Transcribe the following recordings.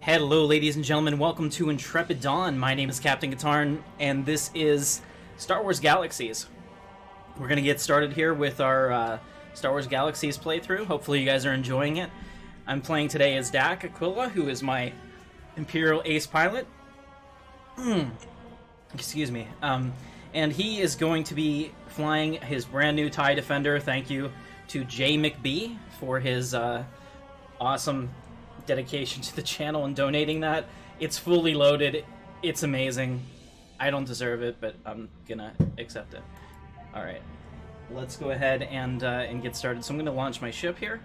Hello, ladies and gentlemen. Welcome to Intrepid Dawn. My name is Captain Katarn, and this is Star Wars Galaxies. We're going to get started here with our Star Wars Galaxies playthrough. Hopefully you guys are enjoying it. I'm playing today as Dak Aquila, who is my Imperial Ace Pilot. Excuse me. And he is going to be flying his brand new TIE Defender. Thank you to J McBee for his awesome dedication to the channel and donating that. It's fully loaded. It's amazing. I don't deserve it, but I'm gonna accept it. All right, let's go ahead and get started. So I'm gonna launch my ship here,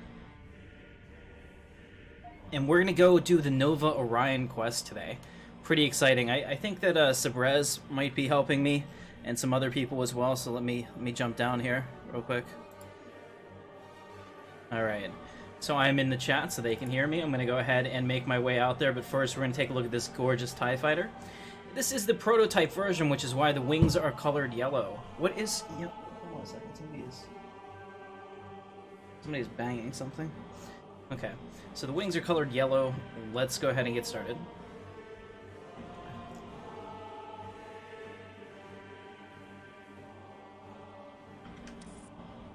and we're gonna go do the Nova Orion quest today. Pretty exciting. I think that Sabrez might be helping me, and some other people as well. So let me jump down here real quick. All right. So I'm in the chat so they can hear me. I'm going to go ahead and make my way out there, but first we're going to take a look at this gorgeous TIE fighter. This is the prototype version, which is why the wings are colored yellow. What is... You know, hold on a second. Somebody's banging something. Okay, so the wings are colored yellow. Let's go ahead and get started.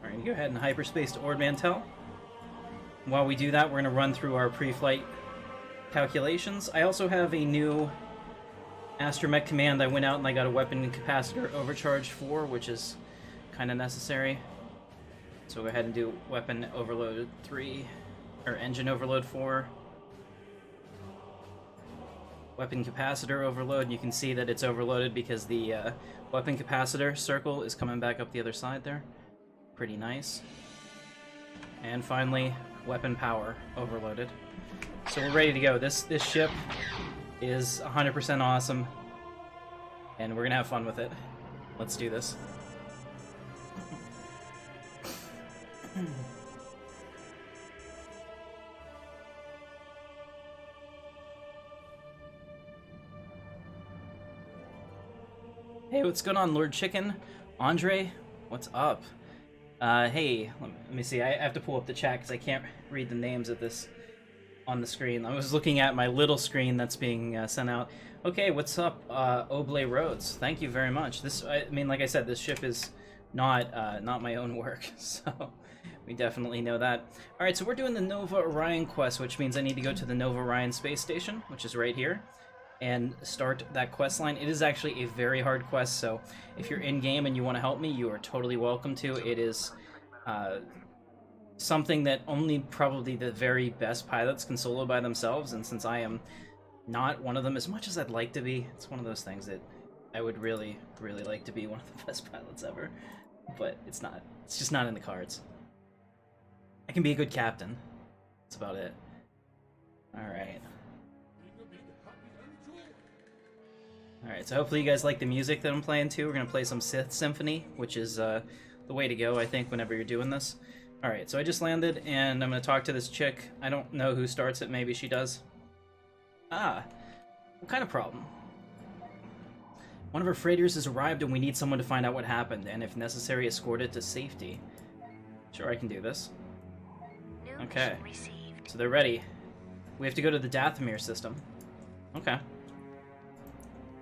Alright, go ahead and hyperspace to Ord Mantell. While we do that, we're going to run through our pre-flight calculations. I also have a new astromech command I went out and I got a weapon capacitor overcharge for, which is kind of necessary. So we'll go ahead and do weapon overload 3, or engine overload 4. Weapon capacitor overload, and you can see that it's overloaded because the weapon capacitor circle is coming back up the other side there. Pretty nice. And finally, weapon power overloaded. So we're ready to go. This ship is 100% awesome, and we're gonna have fun with it. Let's do this. Hey, what's going on, Lord Chicken? Andre, what's up? Hey, let me see. I have to pull up the chat because I can't read the names of this on the screen. I was looking at my little screen that's being sent out. Okay, what's up, Oblay Rhodes? Thank you very much. I mean, like I said, this ship is not my own work, so we definitely know that. All right, so we're doing the Nova Orion quest, which means I need to go to the Nova Orion space station, which is right here, and start that quest line. It is actually a very hard quest, so if you're in-game and you want to help me, you are totally welcome to. It is something that only probably the very best pilots can solo by themselves, and since I am not one of them, as much as I'd like to be, it's one of those things that I would really, really like to be one of the best pilots ever, but it's not. It's just not in the cards. I can be a good captain. That's about it. Alright. Alright, so hopefully you guys like the music that I'm playing too. We're going to play some Sith Symphony, which is the way to go, I think, whenever you're doing this. Alright, so I just landed, and I'm going to talk to this chick. I don't know who starts it, maybe she does. Ah, what kind of problem? One of our freighters has arrived and we need someone to find out what happened, and if necessary, escort it to safety. Sure, I can do this. Okay, so they're ready. We have to go to the Dathomir system. Okay.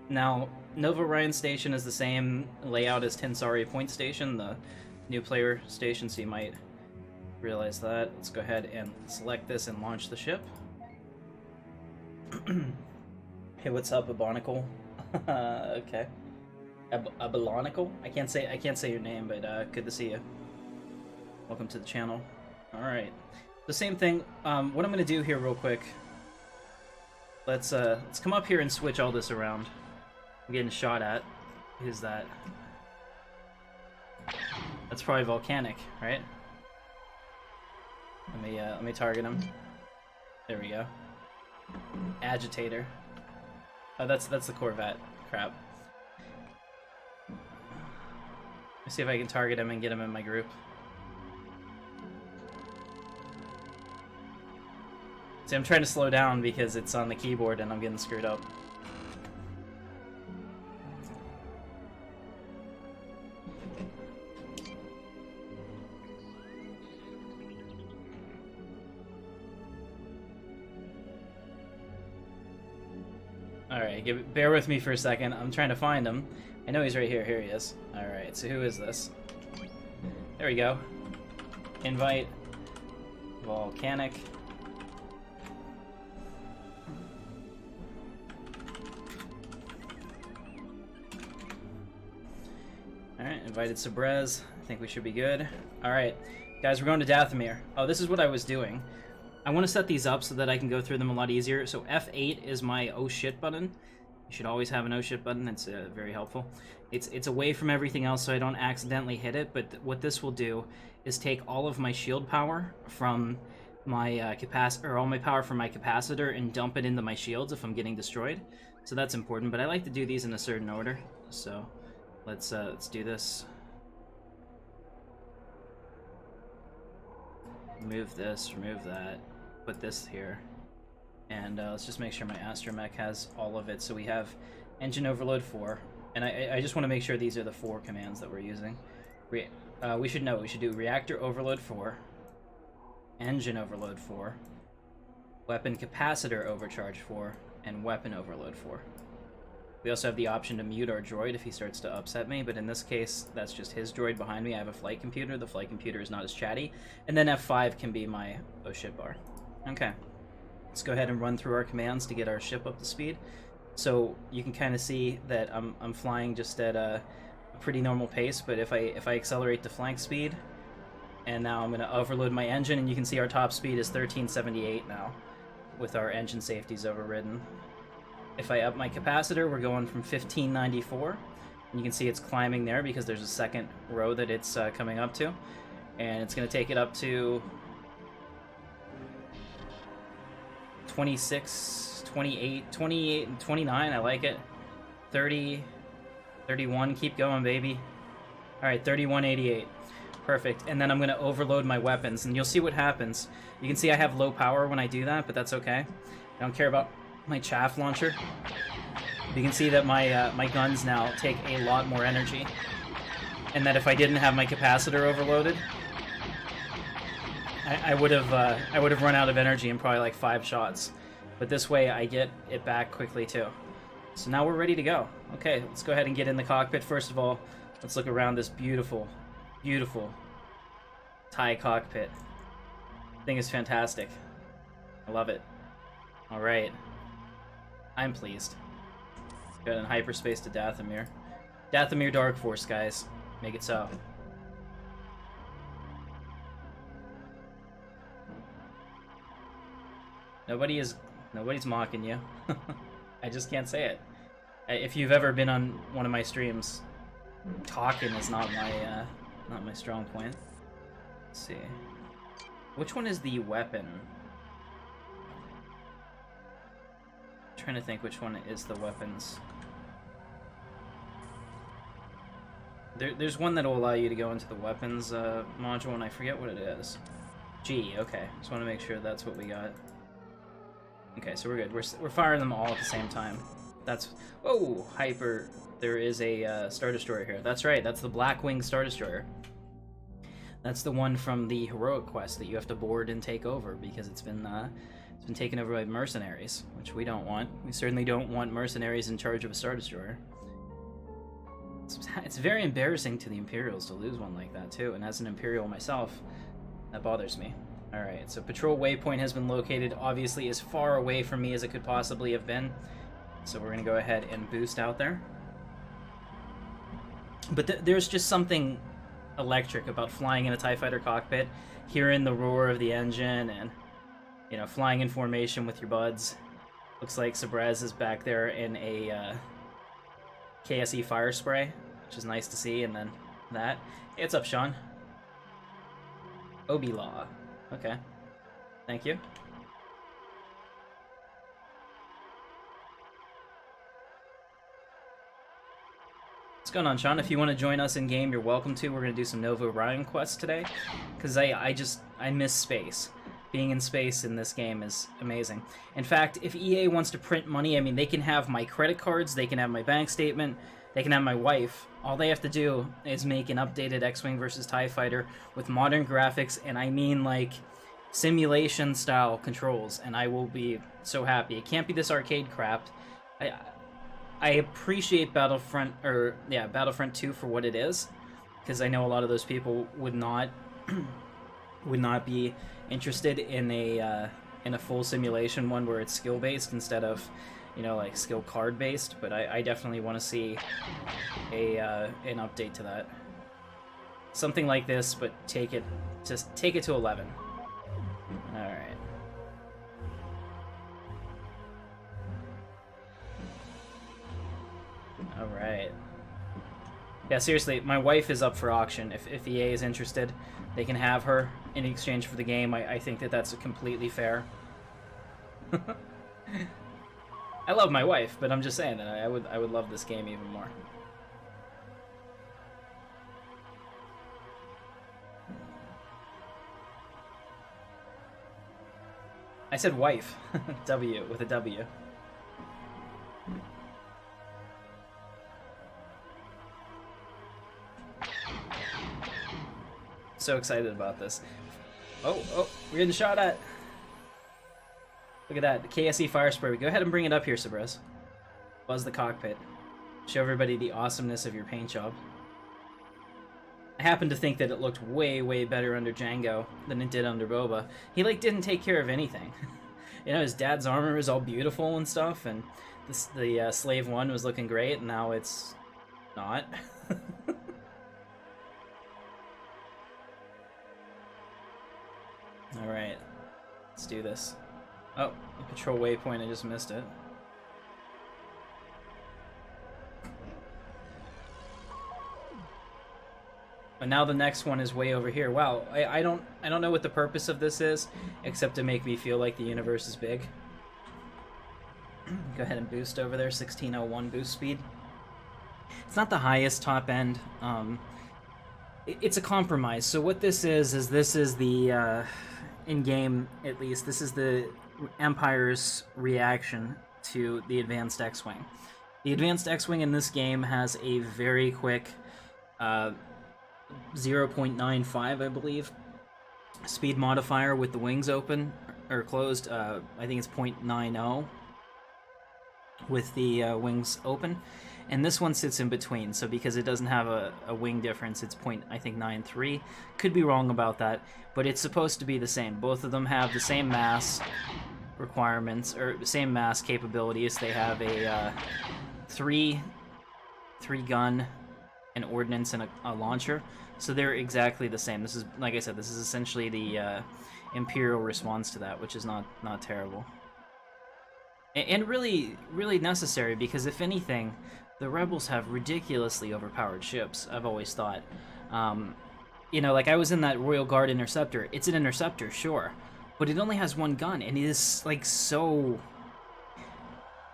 Now, Nova Orion Station is the same layout as Tensari Point Station, the new player station, so you might realize that. Let's go ahead and select this and launch the ship. Hey, what's up, Abonical? Okay. Abonical? I can't say your name, but good to see you. Welcome to the channel. All right. The same thing. What I'm going to do here real quick. Let's come up here and switch all this around. I'm getting shot at. Who's that? That's probably volcanic, right? Let me target him. There we go. Agitator. Oh, that's the Corvette. Crap. Let's see if I can target him and get him in my group. See, I'm trying to slow down because it's on the keyboard and I'm getting screwed up. Alright, bear with me for a second. I'm trying to find him. I know he's right here. Here he is. Alright, so who is this? There we go. Invite. Volcanic. Alright, invited Sabrez. I think we should be good. Alright, guys, we're going to Dathomir. Oh, this is what I was doing. I want to set these up so that I can go through them a lot easier. So F8 is my oh shit button. You should always have an oh shit button. It's very helpful. It's away from everything else so I don't accidentally hit it, but what this will do is take all of my shield power from my all my power from my capacitor and dump it into my shields if I'm getting destroyed. So that's important, but I like to do these in a certain order. So let's do this. Remove this, remove that, put this here, and let's just make sure my astromech has all of it. So we have engine overload 4, and I just want to make sure these are the 4 commands that we're using. We should do reactor overload 4, engine overload 4, weapon capacitor overcharge 4, and weapon overload 4. We also have the option to mute our droid if he starts to upset me, but in this case, that's just his droid behind me. I have a flight computer. The flight computer is not as chatty. And then F5 can be my oh shit bar. Okay. Let's go ahead and run through our commands to get our ship up to speed. So you can kind of see that I'm flying just at a pretty normal pace, but if I accelerate to flank speed, and now I'm going to overload my engine, and you can see our top speed is 1378 now, with our engine safeties overridden. If I up my capacitor, we're going from 1594, and you can see it's climbing there because there's a second row that it's coming up to, and it's going to take it up to 26, 28, 28, and 29. I like it. 30, 31. Keep going, baby. All right, 3188. Perfect. And then I'm going to overload my weapons, and you'll see what happens. You can see I have low power when I do that, but that's okay. I don't care about my chaff launcher. You can see that my my guns now take a lot more energy, and that if I didn't have my capacitor overloaded, I would have run out of energy in probably like 5 shots. But this way I get it back quickly too. So now we're ready to go. Okay, let's go ahead and get in the cockpit. First of all, let's look around this beautiful, beautiful TIE cockpit. Thing is fantastic. I love it. All right. I'm pleased. Got in hyperspace to Dathomir. Dathomir Dark Force, guys. Make it so. Nobody's mocking you. I just can't say it. If you've ever been on one of my streams, talking is not my strong point. Let's see. Which one is the weapon? Trying to think which one is the weapons. There's one that will allow you to go into the weapons module, and I forget what it is. G, okay. Just want to make sure that's what we got. Okay, so we're good. We're firing them all at the same time. That's... Whoa! Hyper... There is a Star Destroyer here. That's right, that's the Blackwing Star Destroyer. That's the one from the Heroic Quest that you have to board and take over, because it's been taken over by mercenaries, which we don't want. We certainly don't want mercenaries in charge of a Star Destroyer. It's very embarrassing to the Imperials to lose one like that, too, and as an Imperial myself, that bothers me. Alright, so patrol waypoint has been located, obviously as far away from me as it could possibly have been. So we're going to go ahead and boost out there. But there's just something electric about flying in a TIE Fighter cockpit, hearing the roar of the engine, and, you know, flying in formation with your buds. Looks like Sabrez is back there in a KSE fire spray, which is nice to see, and then that. Hey, what's up, Sean? Obi-Law. Okay. Thank you. What's going on, Sean? If you want to join us in game, you're welcome to. We're going to do some Nova Orion quests today, because I miss space. Being in space in this game is amazing. In fact, if EA wants to print money, I mean, they can have my credit cards, they can have my bank statement, they can have my wife. All they have to do is make an updated X-Wing versus TIE Fighter with modern graphics, and I mean, like, simulation-style controls, and I will be so happy. It can't be this arcade crap. I I appreciate Battlefront 2 for what it is, because I know a lot of those people would not would not be interested in a full simulation one where it's skill based instead of, you know, like skill card based. But I definitely want to see a an update to that, something like this, but take it to 11. All right. All right. Yeah, seriously, my wife is up for auction. If EA is interested, they can have her in exchange for the game. I think that that's completely fair. I love my wife, but I'm just saying that I would love this game even more. I said wife. W with a W. So excited about this. Oh, we're getting shot at. Look at that, the KSE fire spray. Go ahead and bring it up here, Sabres. Buzz the cockpit. Show everybody the awesomeness of your paint job. I happen to think that it looked way, way better under Django than it did under Boba. He, like, didn't take care of anything. You know, his dad's armor was all beautiful and stuff, and the Slave 1 was looking great, and now it's not. Alright, let's do this. Oh, the patrol waypoint, I just missed it. But now the next one is way over here. Wow, I don't know what the purpose of this is, except to make me feel like the universe is big. Go ahead and boost over there, 1601 boost speed. It's not the highest top end. It's a compromise. So what this is this is the, in-game at least, this is the Empire's reaction to the Advanced X-Wing. The Advanced X-Wing in this game has a very quick 0.95, I believe, speed modifier with the wings open or closed. I think it's 0.90 with the wings open, and this one sits in between. So because it doesn't have a wing difference, it's I think 0.93. Could be wrong about that, but it's supposed to be the same. Both of them have the same mass requirements or the same mass capabilities. They have a three gun, an ordnance, and a launcher. So they're exactly the same. This is, like I said, this is essentially the Imperial response to that, which is not terrible. And really, really necessary, because if anything, the Rebels have ridiculously overpowered ships, I've always thought. You know, like I was in that Royal Guard Interceptor. It's an interceptor, sure, but it only has one gun, and it is, like, so...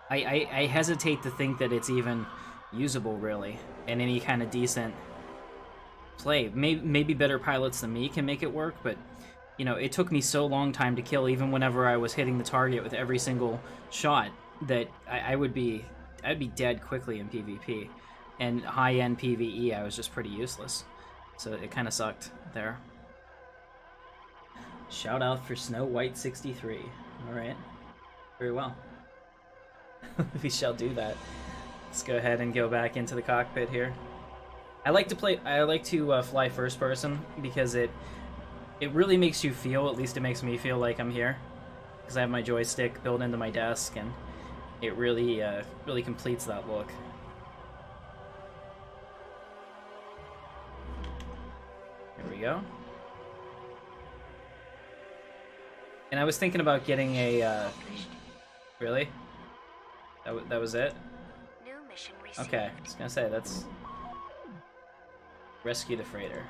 I hesitate to think that it's even usable, really, in any kind of decent play. Maybe better pilots than me can make it work, but, you know, it took me so long time to kill, even whenever I was hitting the target with every single shot, that I'd be dead quickly in PvP. And high-end PvE, I was just pretty useless. So it kind of sucked there. Shout out for Snow White 63. Alright. Very well. We shall do that. Let's go ahead and go back into the cockpit here. I like to fly first person, because it really makes you feel, at least it makes me feel like I'm here, because I have my joystick built into my desk, and it really really completes that look. Here we go. And I was thinking about getting a really? That was it? New mission received. Okay, I was gonna say, that's... Rescue the freighter.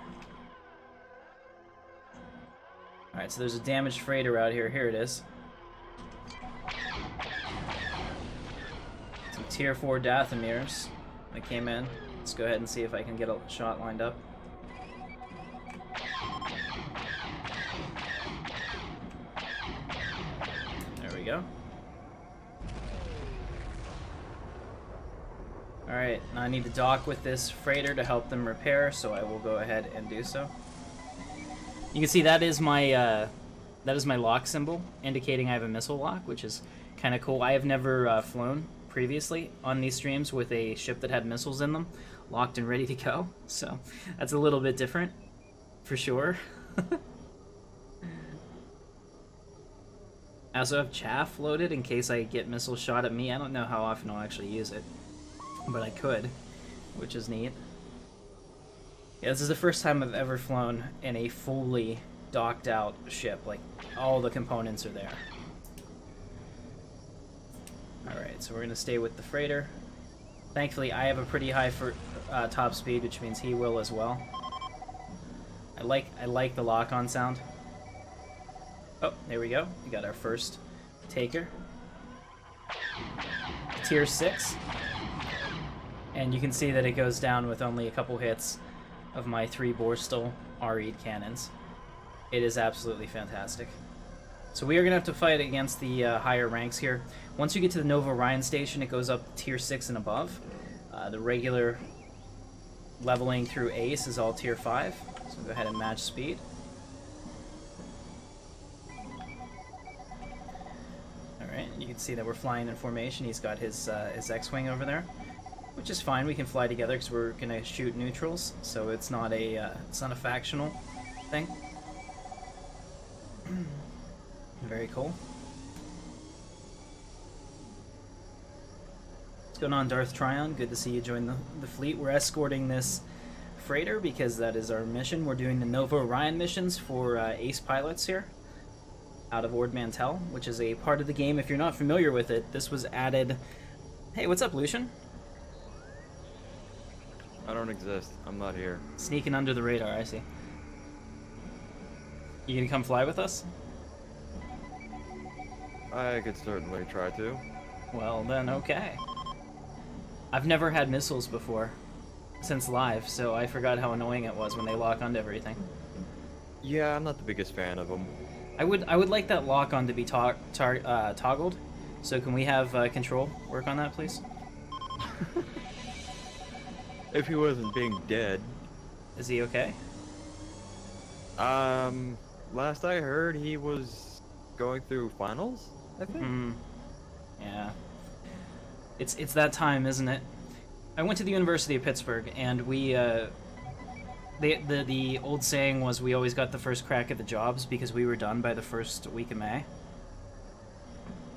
Alright, so there's a damaged freighter out here. Here it is. Some tier 4 Dathomirs that came in. Let's go ahead and see if I can get a shot lined up. There we go. Alright, now I need to dock with this freighter to help them repair, so I will go ahead and do so. You can see that is my lock symbol, indicating I have a missile lock, which is kind of cool. I have never flown previously on these streams with a ship that had missiles in them, locked and ready to go. So that's a little bit different, for sure. I also have chaff loaded in case I get missiles shot at me. I don't know how often I'll actually use it, but I could, which is neat. Yeah, this is the first time I've ever flown in a fully docked out ship. Like, all the components are there. Alright, so we're going to stay with the freighter. Thankfully, I have a pretty high top speed, which means he will as well. I like the lock-on sound. Oh, there we go. We got our first taker. Tier 6. And you can see that it goes down with only a couple hits of my 3 Borstal R-Eed cannons. It is absolutely fantastic. So we are going to have to fight against the higher ranks here. Once you get to the Nova Orion station, it goes up tier 6 and above. The regular leveling through Ace is all tier 5. So go ahead and match speed. Alright, you can see that we're flying in formation. He's got his X-Wing over there, which is fine. We can fly together because we're going to shoot neutrals, so it's not a factional thing. Very cool. What's going on, Darth Tryon? Good to see you join the fleet. We're escorting this freighter because that is our mission. We're doing the Nova Orion missions for Ace pilots here out of Ord Mantell, which is a part of the game. If you're not familiar with it, this was added... Hey, what's up, Lucian? I don't exist. I'm not here. Sneaking under the radar, I see. You gonna come fly with us? I could certainly try to. Well then, okay. I've never had missiles before since live, so I forgot how annoying it was when they lock onto everything. Yeah, I'm not the biggest fan of them. I would like that lock on to be toggled. So can we have control work on that, please? If he wasn't being dead. Is he okay? Last I heard, he was going through finals, I think. Yeah. It's that time, isn't it? I went to the University of Pittsburgh, and we the old saying was we always got the first crack at the jobs because we were done by the first week of May.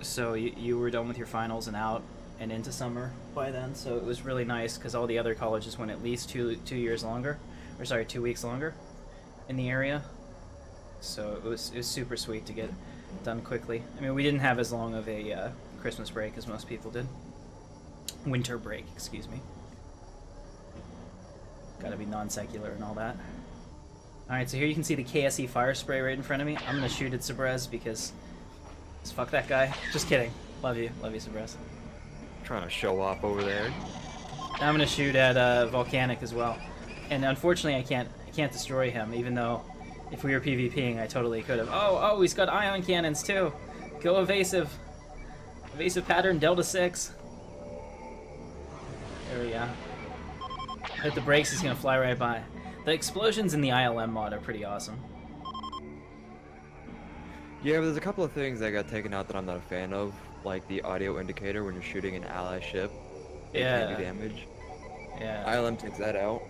So you were done with your finals and out and into summer by then, so it was really nice because all the other colleges went at least 2 years longer, or sorry, 2 weeks longer in the area. So it was super sweet to get done quickly. I mean, we didn't have as long of a Christmas break as most people did. Winter break, excuse me. Gotta be non-secular and all that. Alright, so here you can see the KSE fire spray right in front of me. I'm gonna shoot at Sabrez because... fuck that guy. Just kidding. Love you, Sabrez. Trying to show off over there. I'm gonna shoot at Volcanic as well. And unfortunately I can't destroy him, even though if we were PvPing I totally could have. Oh, he's got ion cannons too! Go evasive! Evasive pattern, Delta 6. There we go. Hit the brakes, he's gonna fly right by. The explosions in the ILM mod are pretty awesome. Yeah, but there's a couple of things that got taken out that I'm not a fan of, like the audio indicator when you're shooting an ally ship. It can do damage. Yeah. ILM takes that out.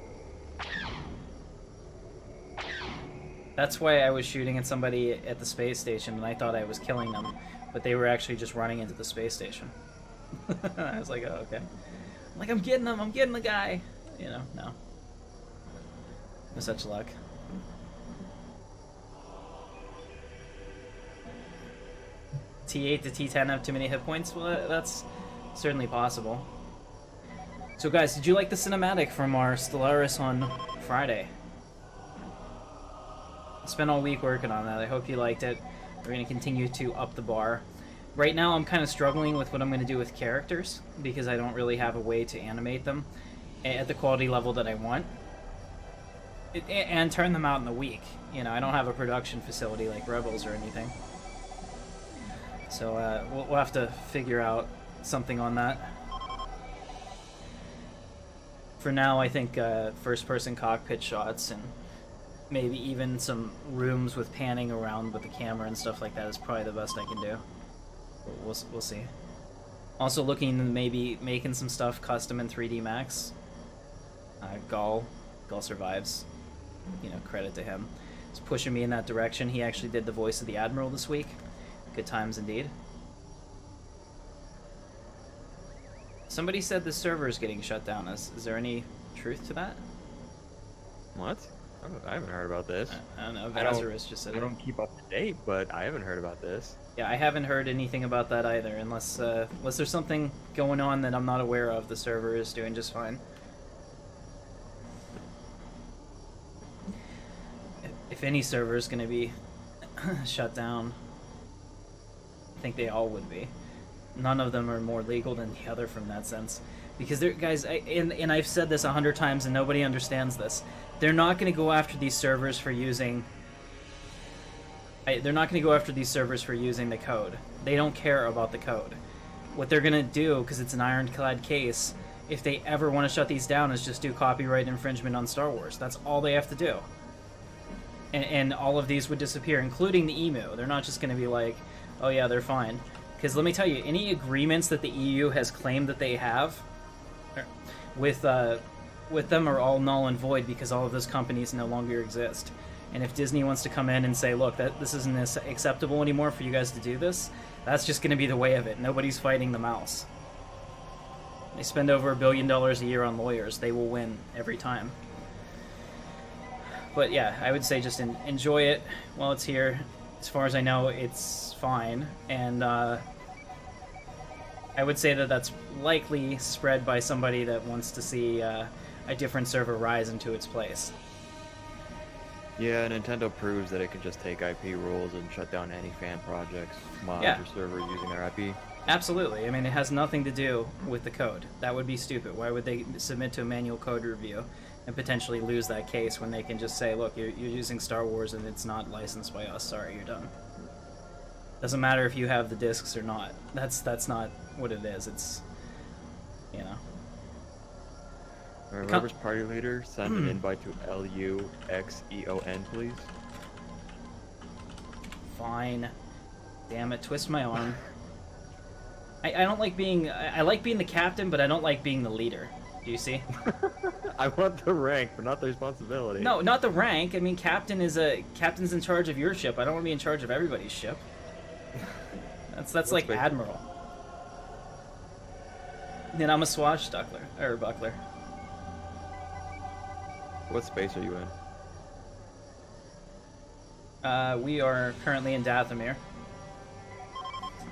That's why I was shooting at somebody at the space station and I thought I was killing them, but they were actually just running into the space station. I was like, oh, okay. I'm like, I'm getting the guy! You know, no. No such luck. T8 to T10 have too many hit points? Well, that's certainly possible. So guys, did you like the cinematic from our Stellaris on Friday? I spent all week working on that. I hope you liked it. We're going to continue to up the bar. Right now I'm kind of struggling with what I'm going to do with characters because I don't really have a way to animate them at the quality level that I want. And turn them out in the week. You know, I don't have a production facility like Rebels or anything. So we'll have to figure out something on that. For now, I think first-person cockpit shots and maybe even some rooms with panning around with the camera and stuff like that is probably the best I can do. We'll see. Also looking to maybe making some stuff custom in 3D Max. Gall survives. You know, credit to him. He's pushing me in that direction. He actually did the voice of the Admiral this week. Good times indeed. Somebody said the server is getting shut down. Is there any truth to that? What? I haven't heard about this. I don't know. Vazarus just said it. I don't keep up to date, but I haven't heard about this. Yeah, I haven't heard anything about that either, unless there's something going on that I'm not aware of. The server is doing just fine. If any server is going to be shut down, I think they all would be. None of them are more legal than the other from that sense. Because they're, guys, and I've said this 100 times and nobody understands this. They're not going to go after these servers for using... they're not going to go after these servers for using the code. They don't care about the code. What they're going to do, because it's an ironclad case, if they ever want to shut these down, is just do copyright infringement on Star Wars. That's all they have to do. And all of these would disappear, including the emu. They're not just going to be like, oh yeah, they're fine. Because let me tell you, any agreements that the EU has claimed that they have with them are all null and void because all of those companies no longer exist. And if Disney wants to come in and say, look, this isn't acceptable anymore for you guys to do this, that's just going to be the way of it. Nobody's fighting the mouse. They spend over $1 billion a year on lawyers. They will win every time. But yeah, I would say just enjoy it while it's here. As far as I know, it's fine. And I would say that that's likely spread by somebody that wants to see a different server rise into its place. Yeah, Nintendo proves that it can just take IP rules and shut down any fan projects, mods, or servers using their IP. Absolutely. I mean, it has nothing to do with the code. That would be stupid. Why would they submit to a manual code review and potentially lose that case when they can just say, look, you're using Star Wars and it's not licensed by us. Sorry, you're done. Doesn't matter if you have the discs or not. That's not what it is. It's, you know. Whoever's party leader, send an invite to LUXEON, please. Fine. Damn it, twist my arm. I don't like being... I like being the captain, but I don't like being the leader. Do you see? I want the rank, but not the responsibility. No, not the rank. I mean, captain's in charge of your ship. I don't want to be in charge of everybody's ship. That's like admiral. Then I'm a swashbuckler, or buckler. What space are you in? We are currently in Dathomir.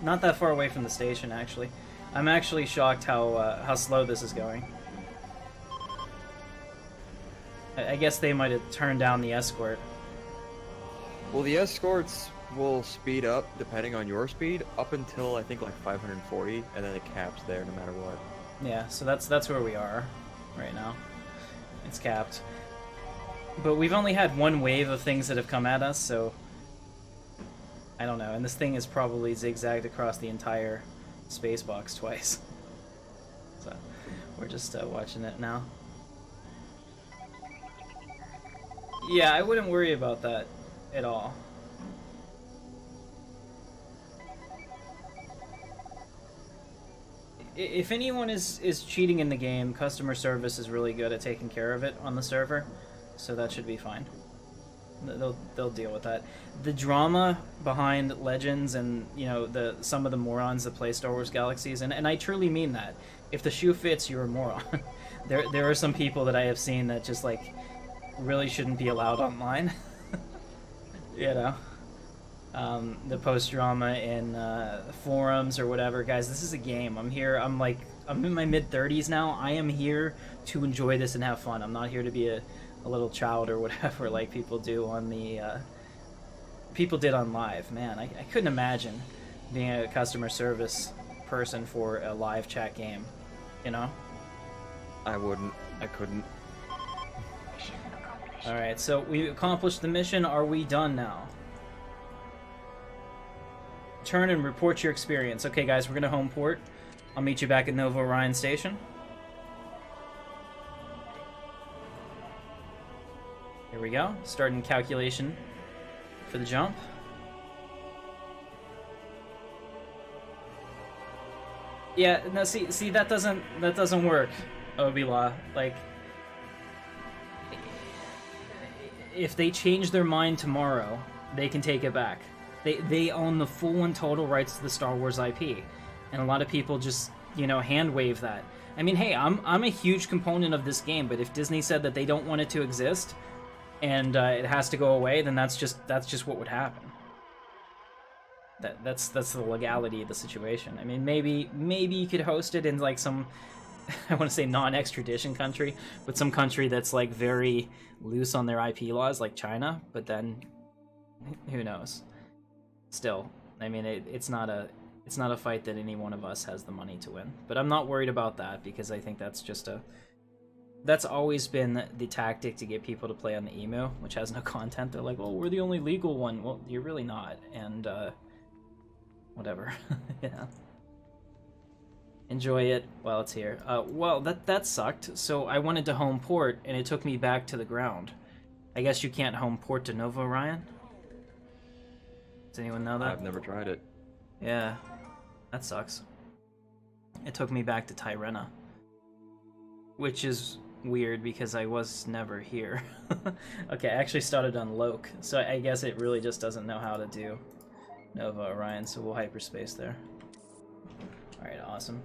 Not that far away from the station, actually. I'm actually shocked how slow this is going. I guess they might have turned down the escort. Well, the escorts will speed up depending on your speed up until I think like 540, and then it caps there no matter what. Yeah, so that's where we are right now. It's capped. But we've only had one wave of things that have come at us, so I don't know. And this thing is probably zigzagged across the entire space box twice. So we're just watching it now. Yeah, I wouldn't worry about that at all. If anyone is cheating in the game, customer service is really good at taking care of it on the server, so that should be fine. They'll deal with that. The drama behind Legends and, you know, some of the morons that play Star Wars Galaxies, and I truly mean that. If the shoe fits, you're a moron. There are some people that I have seen that just, like, really shouldn't be allowed online. You know? The post-drama in forums or whatever. Guys, this is a game. I'm here, I'm in my mid-30s now. I am here to enjoy this and have fun. I'm not here to be a little child or whatever like people do on the... people did on live. Man, I couldn't imagine being a customer service person for a live chat game, you know? I wouldn't. I couldn't. Alright, so we accomplished the mission. Are we done now? Turn and report your experience. Okay, guys, we're going to home port. I'll meet you back at Nova Orion Station. Here we go. Starting calculation for the jump. Yeah, no, see, that doesn't work, Obi-Law. Like, if they change their mind tomorrow, they can take it back. They own the full and total rights to the Star Wars IP, and a lot of people just, you know, hand wave that. I mean, hey, I'm a huge component of this game, but if Disney said that they don't want it to exist and it has to go away, then that's just what would happen. That's the legality of the situation. I mean, maybe you could host it in like some I want to say non-extradition country, but some country that's like very loose on their IP laws, like China. But then, who knows? Still, I mean, it's not a fight that any one of us has the money to win. But I'm not worried about that because I think that's always been the tactic to get people to play on the emu, which has no content. They're like, oh, we're the only legal one. Well, you're really not, and whatever. Yeah. Enjoy it while it's here. Well, that sucked. So I wanted to home port, and it took me back to the ground. I guess you can't home port to Nova Orion? Does anyone know that? I've never tried it. Yeah, that sucks. It took me back to Tyrena, which is weird because I was never here. Okay, I actually started on Loke, so I guess it really just doesn't know how to do Nova Orion, so we'll hyperspace there. Alright, awesome.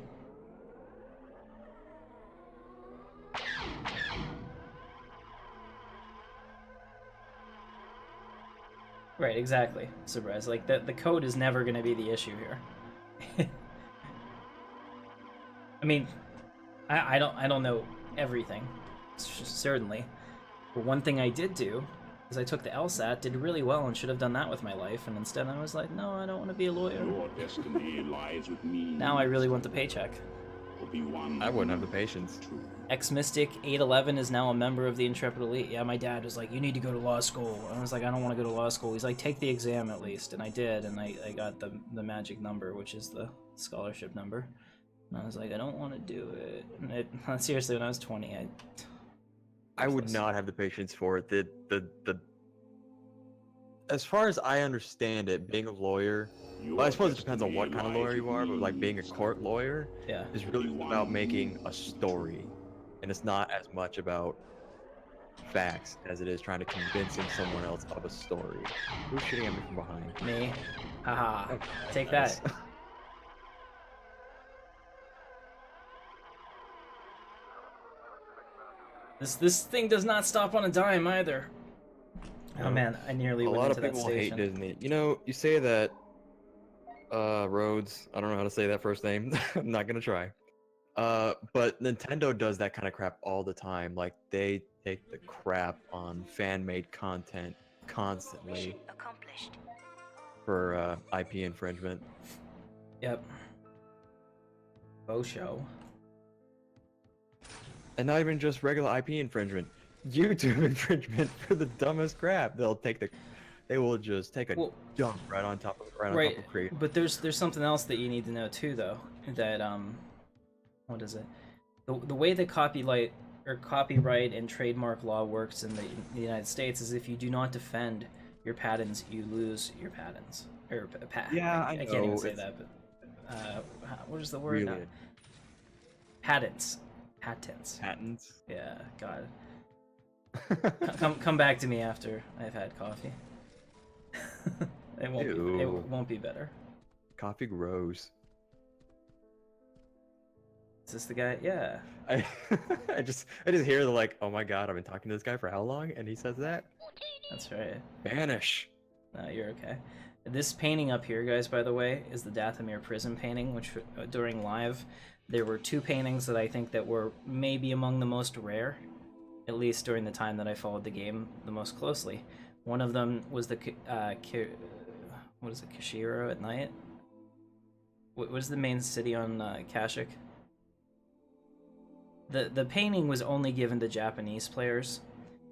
Right, exactly, Surprise. Like, the code is never going to be the issue here. I mean, I don't know everything, certainly. But one thing I did do is I took the LSAT, did really well, and should have done that with my life, and instead I was like, no, I don't want to be a lawyer. Your destiny lies with me. Now I really want the paycheck. I wouldn't have the patience. Ex-Mystic 811 is now a member of the Intrepid Elite. Yeah, my dad was like, you need to go to law school. And I was like, I don't want to go to law school. He's like, take the exam at least. And I did, and I got the magic number, which is the scholarship number. And I was like, I don't want to do it. And seriously, when I was 20, I would not have the patience for it. As far as I understand it, being a lawyer, well, I suppose it depends on what kind of lawyer you are, but like being a court lawyer is really about making a story. And it's not as much about facts as it is trying to convincing someone else of a story. Who's shooting at me from behind? Me. Haha. Oh, take nice. that. This thing does not stop on a dime either. Oh man, I nearly went into that station. A lot of people hate Disney. You know, you say that Rhodes, I don't know how to say that first name. I'm not gonna try. But Nintendo does that kind of crap all the time. Like, they take the crap on fan-made content constantly for IP infringement. Yep. Show. And not even just regular IP infringement. YouTube infringement for the dumbest crap. They will just take a dump right on top of creative. But there's something else that you need to know too, though. That what is it? The way that copyright and trademark law works in the United States is if you do not defend your patents, you lose your patents. Or yeah, I can't even say that. But what is the word? Really? Patents. Yeah, God. Come back to me after I've had coffee. It won't be better. Coffee grows. Is this the guy? Yeah. I just hear the like, oh my god, I've been talking to this guy for how long? And he says that? That's right. Vanish. No, you're okay. This painting up here, guys, by the way, is the Dathomir prison painting, which during live, there were two paintings that I think that were maybe among the most rare, at least during the time that I followed the game the most closely. One of them was the what is it, Kashira at night? What is the main city on Kashyyyk? The painting was only given to Japanese players,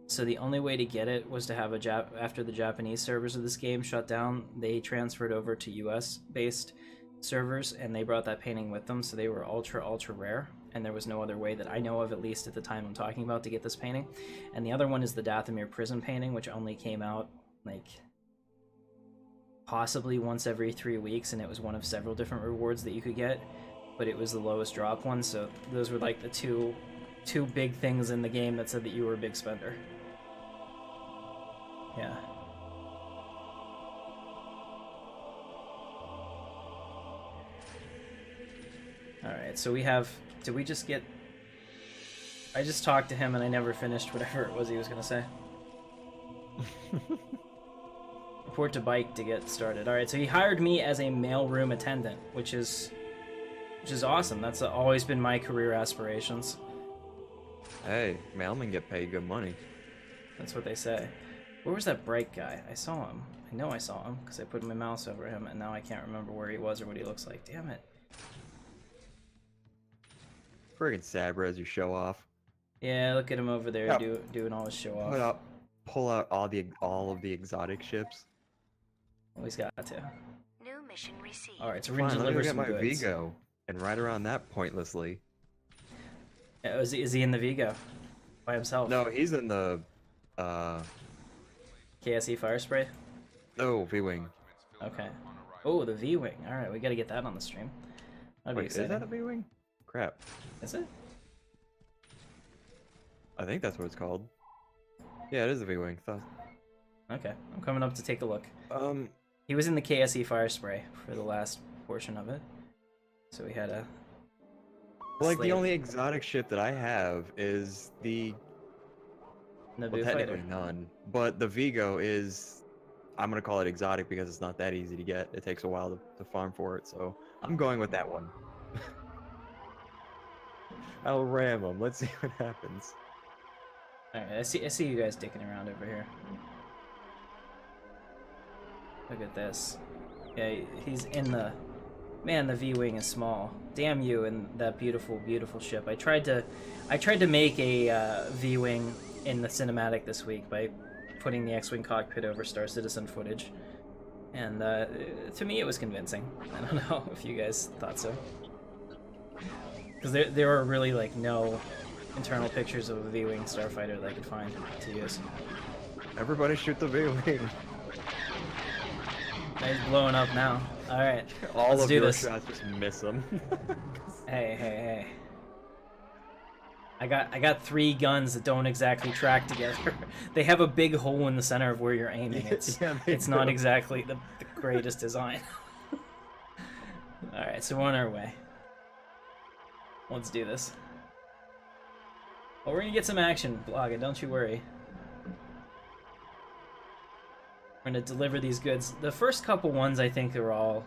so the only way to get it was to have after the Japanese servers of this game shut down, they transferred over to US based servers, and they brought that painting with them, so they were ultra rare, and there was no other way that I know of, at least at the time I'm talking about, to get this painting. And the other one is the Dathomir prison painting, which only came out like possibly once every 3 weeks, and it was one of several different rewards that you could get. but it was the lowest drop one, so those were like the two big things in the game that said that you were a big spender. Yeah. Alright, so we have... Did we just get... I just talked to him and I never finished whatever it was he was going to say. Report to Bike to get started. Alright, so he hired me as a mailroom attendant, which is awesome. That's always been my career aspirations. Hey, mailmen get paid good money. That's what they say. Where was that bright guy? I saw him. I know I saw him because I put my mouse over him and now I can't remember where he was or what he looks like. Damn it. Friggin' Sabra as you show off. Yeah, look at him over there doing all his show off. Pull out all of the exotic ships. Always got to. New mission received. Alright, so we're gonna deliver some goods. Let me get my Vigo and ride around that pointlessly. Is he in the Vigo? By himself? No, he's in the KSE Fire Spray? No, V-Wing. Okay. Oh, the V-Wing. Alright, we gotta get that on the stream. That'd be exciting. Is that a V-Wing? Crap. Is it? I think that's what it's called. Yeah, it is a V-Wing. Okay, I'm coming up to take a look. He He was in the KSE Fire Spray for the last portion of it. So we had a... Like, the only exotic ship that I have is the... Naboo well, technically fighter. none. But the Vigo is... I'm going to call it exotic because it's not that easy to get. It takes a while to farm for it, so I'm going with that one. I'll ram them. Let's see what happens. Alright, I see you guys dicking around over here. Look at this. Yeah, he's in the... Man, the V-Wing is small. Damn you and that beautiful, beautiful ship. I tried to make a V-Wing in the cinematic this week by putting the X-Wing cockpit over Star Citizen footage. And to me it was convincing. I don't know if you guys thought so. Because there are really like no internal pictures of a V-Wing starfighter that I could find to use. Everybody shoot the V-Wing. He's blowing up now. Alright, All let's do this. Shots just miss them. Hey. I got 3 guns that don't exactly track together. They have a big hole in the center of where you're aiming. It's not exactly the greatest design. Alright, so we're on our way. Let's do this. Well, we're gonna get some action, Blogga, don't you worry. We're gonna deliver these goods. The first couple ones I think are all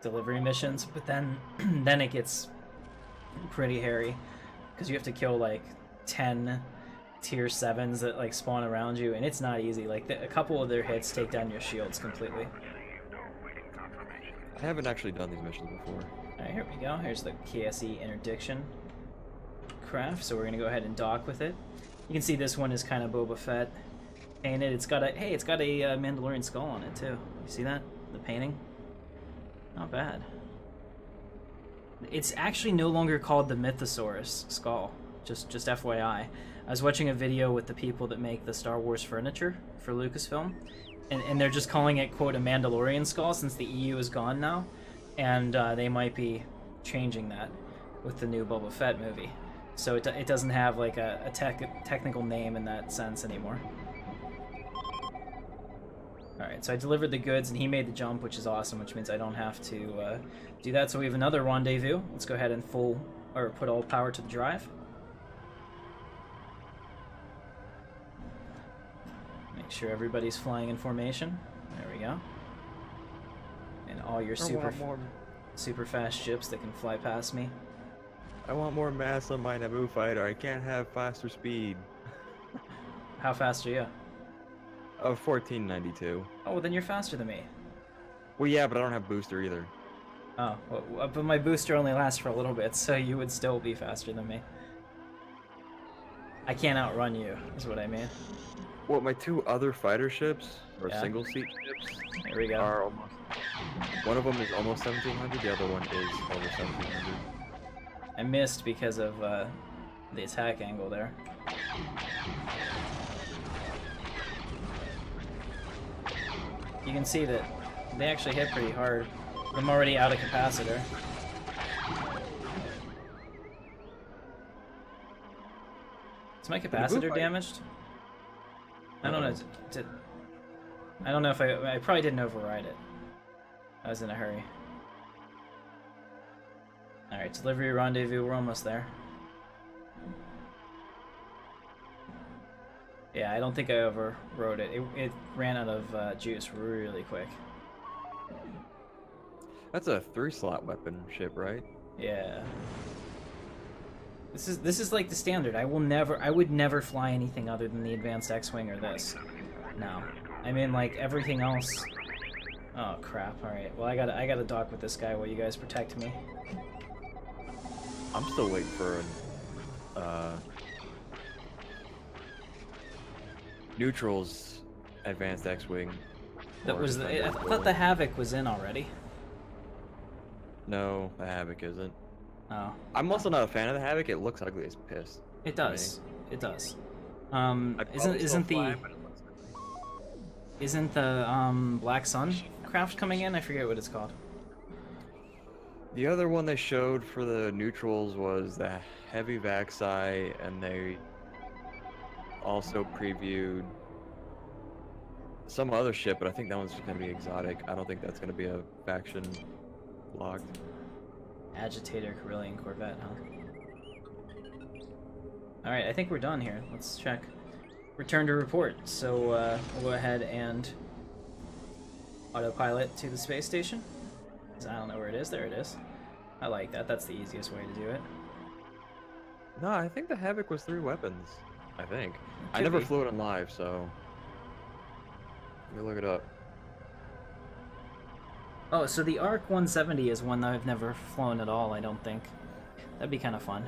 delivery missions, but then it gets pretty hairy because you have to kill like 10 tier 7s that like spawn around you, and it's not easy. Like a couple of their hits take down your shields completely. I haven't actually done these missions before. Alright, here we go. Here's the KSE interdiction craft, so we're gonna go ahead and dock with it. You can see this one is kind of Boba Fett painted. It's got a Mandalorian skull on it too. You see that? The painting? Not bad. It's actually no longer called the Mythosaurus skull. Just FYI. I was watching a video with the people that make the Star Wars furniture for Lucasfilm, and they're just calling it, quote, a Mandalorian skull since the EU is gone now, and they might be changing that with the new Boba Fett movie. So it doesn't have like a technical name in that sense anymore. Alright, so I delivered the goods and he made the jump, which is awesome, which means I don't have to do that. So we have another rendezvous. Let's go ahead and put all power to the drive. Make sure everybody's flying in formation. There we go. And all your super fast ships that can fly past me. I want more mass on my Naboo fighter. I can't have faster speed. How fast are you? 1492. Oh, well, then you're faster than me. Well, yeah, but I don't have booster either. Oh, well, but my booster only lasts for a little bit, so you would still be faster than me. I can't outrun you, is what I mean. Well, my 2 other fighter ships, or single-seat ships, there we go. Are almost... One of them is almost 1700, the other one is over 1700. I missed because of the attack angle there. You can see that they actually hit pretty hard. I'm already out of capacitor. Is my capacitor damaged? I don't know. I don't know if I probably didn't override it. I was in a hurry. Alright, delivery rendezvous, we're almost there. Yeah, I don't think I overrode it. It ran out of juice really quick. That's a 3-slot weapon ship, right? Yeah. This is like the standard. I would never fly anything other than the advanced X-Wing or this. No. I mean, like, everything else... Oh, crap. Alright, well, I gotta dock with this guy while you guys protect me. I'm still waiting for Neutral's advanced X-Wing. That was I thought the Havoc was in already. No, the Havoc isn't. Oh. I'm also not a fan of the Havoc. It looks ugly as piss. It does. It does. Isn't the Black Sun craft coming in? I forget what it's called. The other one they showed for the neutrals was the Heavy Vaxi, and they also previewed some other ship, but I think that one's just gonna be exotic. I don't think that's gonna be a faction locked. Agitator Carillion Corvette, huh? Alright, I think we're done here. Let's check. Return to report. So we'll go ahead and autopilot to the space station. I don't know where it is. There it is. I like that. That's the easiest way to do it. No, I think the Havoc was 3 weapons. I think. I never flew it on live, so... Let me look it up. Oh, so the ARC 170 is one that I've never flown at all, I don't think. That'd be kind of fun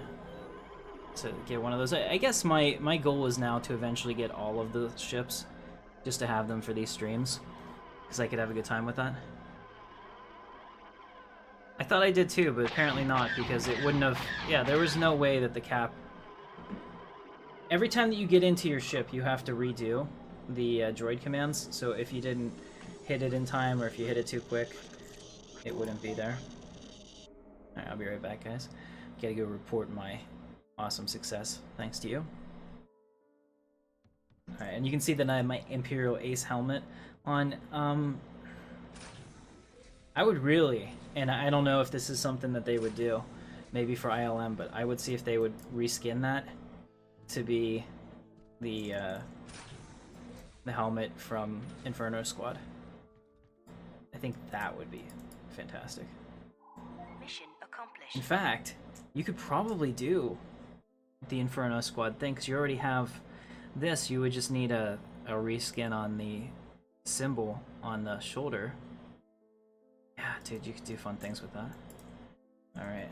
to get one of those. I guess my goal is now to eventually get all of the ships, just to have them for these streams, because I could have a good time with that. I thought I did too, but apparently not, because it wouldn't have... Yeah, there was no way that the cap... Every time that you get into your ship, you have to redo the droid commands, so if you didn't hit it in time, or if you hit it too quick, it wouldn't be there. Alright, I'll be right back, guys. Gotta go report my awesome success, thanks to you. Alright, and you can see that I have my Imperial Ace Helmet on. I would really, and I don't know if this is something that they would do, maybe for ILM, but I would see if they would reskin that to be the helmet from Inferno Squad. I think that would be fantastic. Mission accomplished. In fact, you could probably do the Inferno Squad thing, because you already have this. You would just need a reskin on the symbol on the shoulder. Yeah, dude, you could do fun things with that. Alright.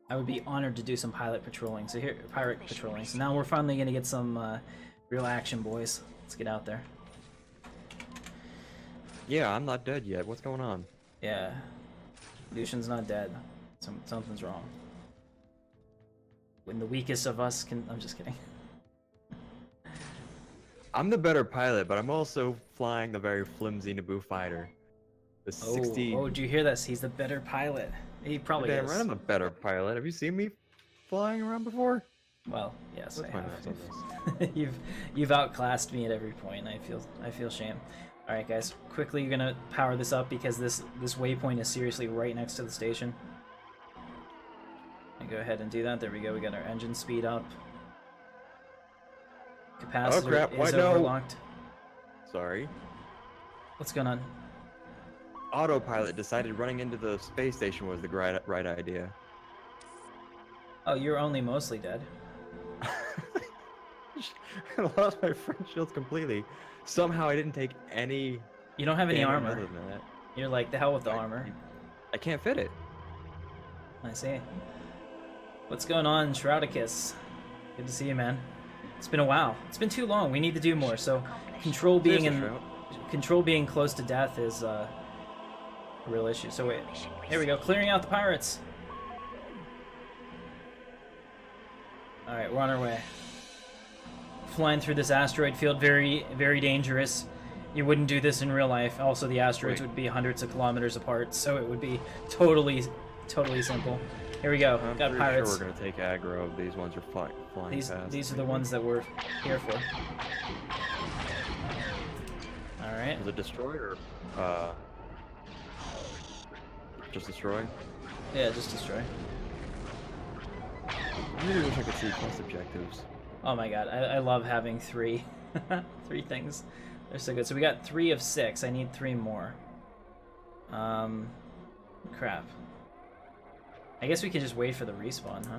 I would be honored to do some pilot patrolling. So here, pirate patrolling. So now we're finally gonna get some real action, boys. Let's get out there. Yeah, I'm not dead yet. What's going on? Yeah. Lucian's not dead. Something's wrong. When the weakest of us can... I'm just kidding. I'm the better pilot, but I'm also flying the very flimsy Naboo fighter. The 60... Oh, did you hear this? He's the better pilot. He probably is. I'm a better pilot. Have you seen me flying around before? Well, yes, What's I have. You've outclassed me at every point. I feel shame. All right, guys, quickly you're gonna power this up because this waypoint is seriously right next to the station. And go ahead and do that. There we go. We got our engine speed up. Capacitor is overlocked. Sorry. What's going on? Autopilot decided running into the space station was the right idea. Oh, you're only mostly dead. I lost my front shields completely. Somehow I didn't take any... You don't have any armor. Other than that. You're like, the hell with the armor. I can't fit it. I see. What's going on, Shroudicus? Good to see you, man. It's been a while. It's been too long. We need to do more. So, control being close to death is a real issue. So wait, here we go. Clearing out the pirates. All right, we're on our way. Flying through this asteroid field, very, very dangerous. You wouldn't do this in real life. Also, the asteroids would be hundreds of kilometers apart, so it would be totally totally simple. Here we go. I'm Got pretty pirates. sure we're gonna take aggro. These ones are flying past. These are the ones that we're here for. All right. Is it destroy or just destroy? Yeah, just destroy. I really wish I could see quest objectives. Oh my god, I love having 3. 3 things. They're so good. So we got 3 of 6. I need 3 more. Crap. I guess we could just wait for the respawn, huh?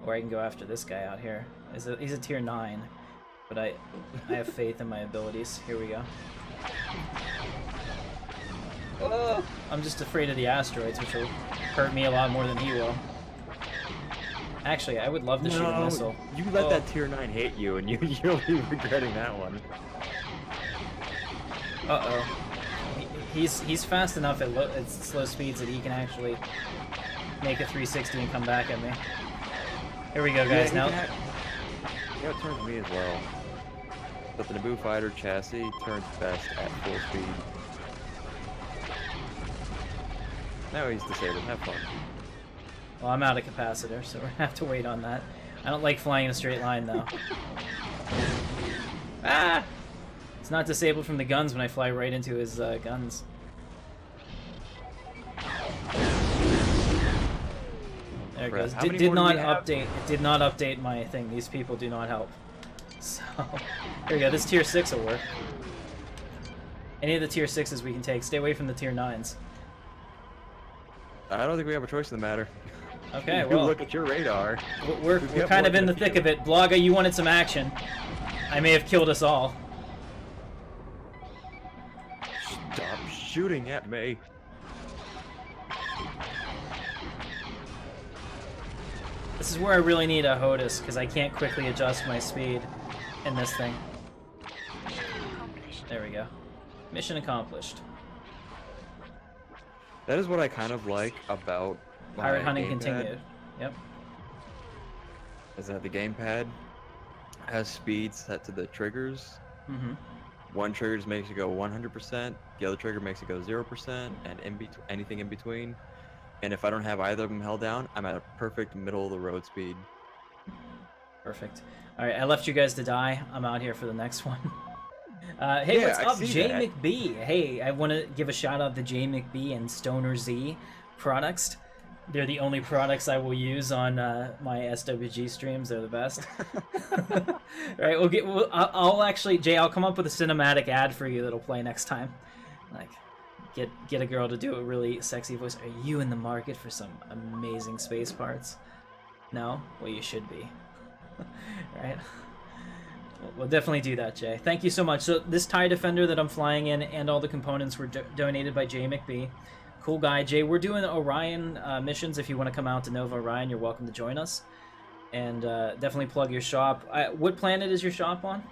Or I can go after this guy out here. He's a tier 9, but I have faith in my abilities. Here we go. Oh, I'm just afraid of the asteroids, which will hurt me a lot more than he will. Actually, I would love to shoot a missile. You let that tier 9 hit you, and you'll be regretting that one. Uh-oh. He's fast enough at slow speeds that he can actually make a 360 and come back at me. Here we go, guys. Now. Yeah, it turns me as well. But the Naboo fighter chassis turns best at full speed. Now he's disabled. Have fun. Well, I'm out of capacitor, so we're gonna have to wait on that. I don't like flying in a straight line, though. Ah! It's not disabled from the guns when I fly right into his guns. There it goes. Did not update. It did not update my thing. These people do not help. So here we go. This tier 6 will work. Any of the tier 6s we can take. Stay away from the tier 9s. I don't think we have a choice in the matter. Okay, well, look at your radar. We're kind of in the thick of it. Blogga, you wanted some action. I may have killed us all. Stop shooting at me. This is where I really need a HOTUS, because I can't quickly adjust my speed in this thing. There we go. Mission accomplished. That is what I kind of like about Pirate hunting gamepad, continued. Yep. is that the gamepad has speed set to the triggers. Mm-hmm. One trigger just makes it go 100%, the other trigger makes it go 0%, and anything in between. And if I don't have either of them held down, I'm at a perfect middle of the road speed. Perfect. All right, I left you guys to die. I'm out here for the next one. Hey, Yeah, what's I up, see Jay that. McBee? Hey, I want to give a shout out to Jay McBee and Stoner Z products. They're the only products I will use on my SWG streams. They're the best. Right, I'll actually, Jay, I'll come up with a cinematic ad for you that'll play next time. Like, get a girl to do a really sexy voice. Are you in the market for some amazing space parts? No? Well, you should be. Right? We'll definitely do that, Jay. Thank you so much. So this TIE Defender that I'm flying in and all the components were donated by Jay McBee. Cool guy. Jay, we're doing Orion missions. If you want to come out to Nova Orion, you're welcome to join us. And definitely plug your shop. What planet is your shop on?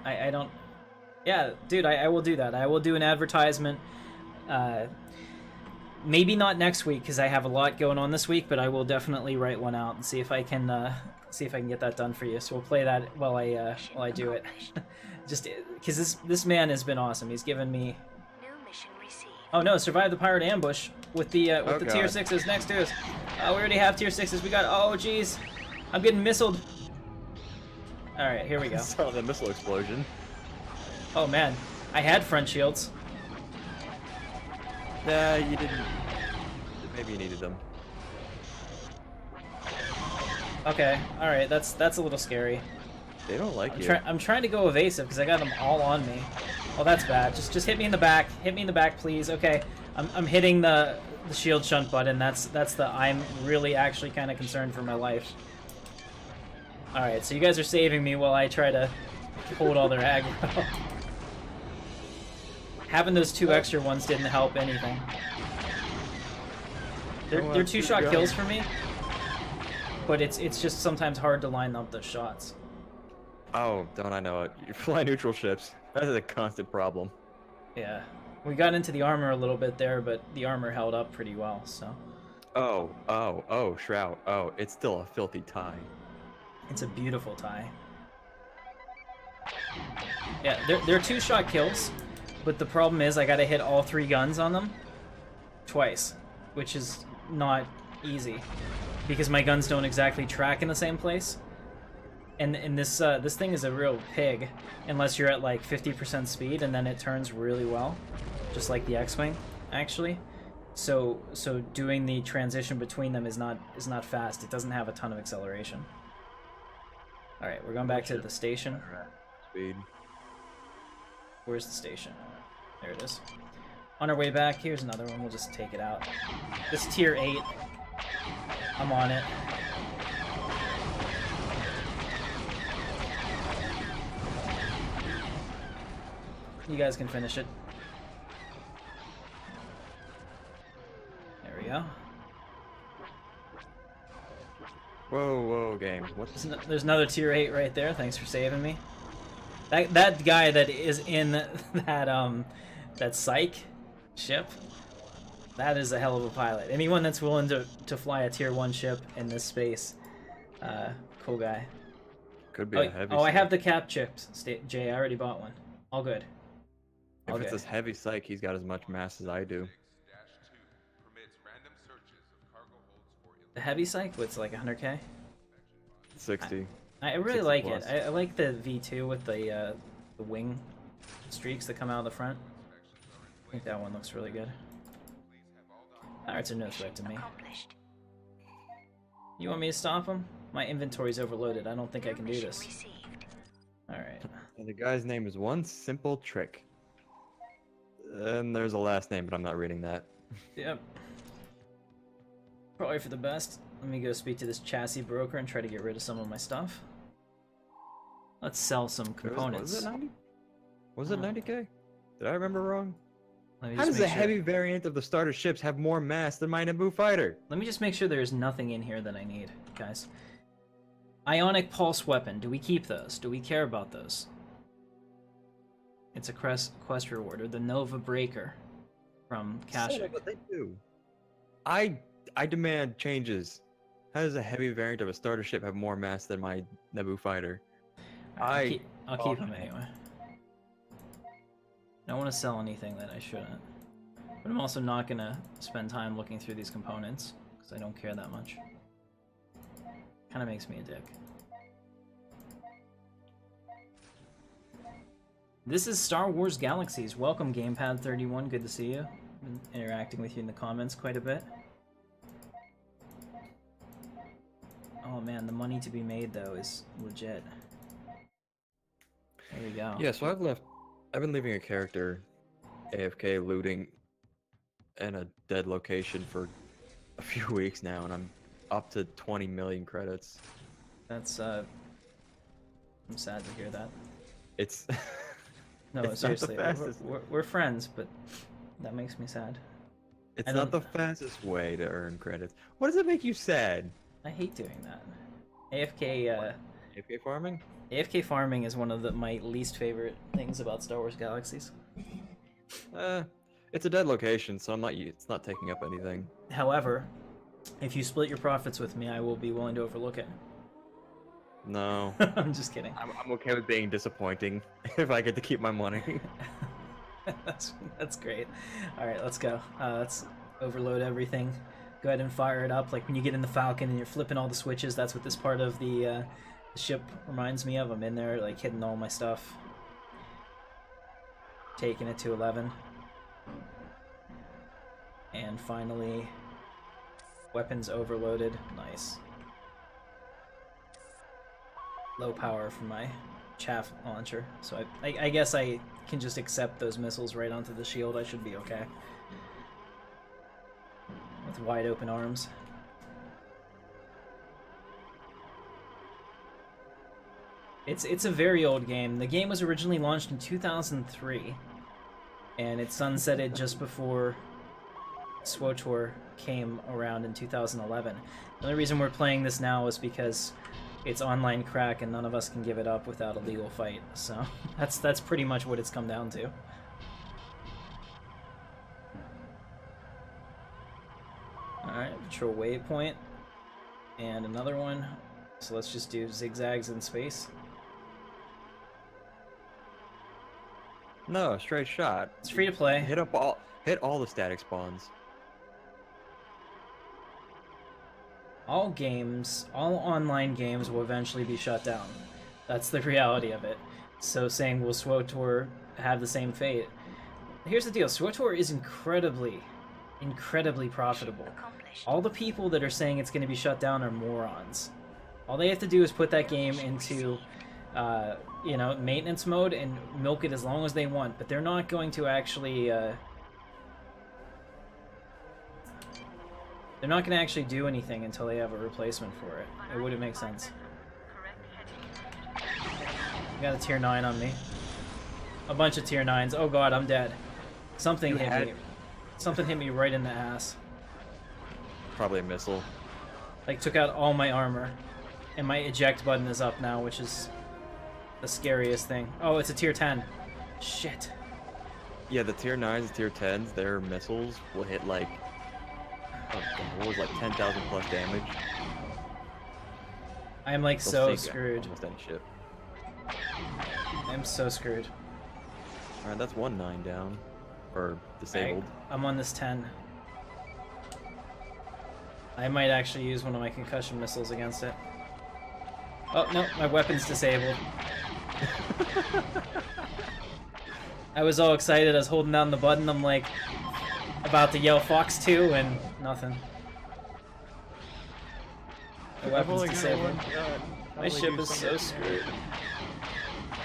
I don't... Yeah, dude, I will do that. I will do an advertisement. Maybe not next week, because I have a lot going on this week, but I will definitely write one out and see if I can get that done for you. So we'll play that while I do it. Just because this man has been awesome. He's given me. New mission received. Oh no! Survive the pirate ambush with the Oh, tier 6s next to us. We already have tier 6s. We got. Oh jeez, I'm getting missiled. All right, here we go. Saw the missile explosion. Oh man, I had front shields. Nah, you didn't. Maybe you needed them. Okay, all right, that's a little scary. They don't like you. I'm trying to go evasive because I got them all on me. Oh, that's bad. Just hit me in the back. Hit me in the back, please. Okay, I'm hitting the shield shunt button. That's I'm really actually kind of concerned for my life. All right, so you guys are saving me while I try to hold all their aggro. Having those 2 extra ones didn't help anything. They're 2-shot kills for me, but it's just sometimes hard to line up those shots. Oh, don't I know it. You fly neutral ships. That is a constant problem. Yeah. We got into the armor a little bit there, but the armor held up pretty well, so. Oh, Shroud. Oh, it's still a filthy tie. It's a beautiful tie. Yeah, they're two-shot kills, but the problem is I gotta hit all 3 guns on them twice, which is not easy because my guns don't exactly track in the same place. And this this thing is a real pig unless you're at like 50% speed, and then it turns really well, just like the X-Wing, actually. So doing the transition between them is not fast. It doesn't have a ton of acceleration. All right, we're going back to the station. Speed. Where's the station? There it is. On our way back, here's another one. We'll just take it out. This tier 8. I'm on it. You guys can finish it. There we go. Whoa, game. What's There's another tier 8 right there. Thanks for saving me. That guy that is in that psych ship, that is a hell of a pilot. Anyone that's willing to fly a tier 1 ship in this space, cool guy. Could be a heavy. Oh, I have the cap chips, Jay. I already bought one. All good. If it's this heavy psych, he's got as much mass as I do. The heavy psych? What's like 100k? 60. I really 60 like plus. it. I like the V2 with the wing streaks that come out of the front. I think that one looks really good. Pirates are no threat to me. Accomplished. You want me to stop him? My inventory's overloaded. I don't think I can do Mission this. received. Alright. And the guy's name is One Simple Trick. And there's a last name, but I'm not reading that. Yep. Probably for the best. Let me go speak to this chassis broker and try to get rid of some of my stuff. Let's sell some components. Was it 90k? Did I remember wrong? Let me How just does make a sure. heavy variant of the starter ships have more mass than my Naboo fighter? Let me just make sure there's nothing in here that I need, guys. Ionic pulse weapon. Do we keep those? Do we care about those? It's a quest reward, or the Nova Breaker from Kashyyyk. What they do. I demand changes. How does a heavy variant of a starter ship have more mass than my Naboo fighter? I'll keep them anyway. I don't want to sell anything that I shouldn't. But I'm also not going to spend time looking through these components, because I don't care that much. Kind of makes me a dick. This is Star Wars Galaxies. Welcome, Gamepad31. Good to see you. Been interacting with you in the comments quite a bit. Oh man, the money to be made though is legit. There we go. Yeah, so I've been leaving a character AFK looting in a dead location for a few weeks now, and I'm up to 20 million credits. That's I'm sad to hear that. It's No, It's not the seriously, fastest. we're friends, but that makes me sad. it's I not the don't- fastest way to earn credits. What does it make you sad? I hate doing that. AFK AFK farming? AFK farming is one of my least favorite things about Star Wars Galaxies. It's a dead location, so it's not taking up anything. However, if you split your profits with me, I will be willing to overlook it. No. I'm just kidding. I'm okay with being disappointing if I get to keep my money. That's great. All right, let's go. Let's overload everything. Go ahead and fire it up. Like when you get in the Falcon and you're flipping all the switches, that's what this part of the ship reminds me of. I'm in there, like hitting all my stuff, taking it to 11, and finally, weapons overloaded. Nice. Low power from my chaff launcher, so I guess I can just accept those missiles right onto the shield. I should be okay. With wide open arms. It's a very old game. The game was originally launched in 2003, and it sunsetted just before SWG came around in 2011. The only reason we're playing this now is because it's online crack and none of us can give it up without a legal fight. So that's pretty much what it's come down to. Alright, patrol waypoint. And another one. So let's just do zigzags in space. No, straight shot. It's free to play. Hit all the static spawns. All games, all online games will eventually be shut down. That's the reality of it. So saying will SWTOR have the same fate? Here's the deal, SWTOR is incredibly profitable. All the people that are saying it's going to be shut down are morons. All they have to do is put that game into, you know, maintenance mode and milk it as long as they want, but they're not going to actually, they're not going to actually do anything until they have a replacement for it. It wouldn't make sense. I got a tier 9 on me. A bunch of tier 9s. Oh god, I'm dead. Something hit me. Something hit me right in the ass. Probably a missile. Like, took out all my armor. And my eject button is up now, which is the scariest thing. Oh, it's a tier 10. Shit. Yeah, the tier 9s and tier 10s, their missiles will hit like, what was like 10,000 plus damage. I'm like so screwed. Almost any ship. I'm so screwed. Alright, that's 1 9 down. Or disabled. I'm on this 10. I might actually use one of my concussion missiles against it. Oh, no, my weapon's disabled. I was all excited, I was holding down the button, I'm like, about to yell Fox 2, and nothing. The weapon's disabled. My ship is so screwed.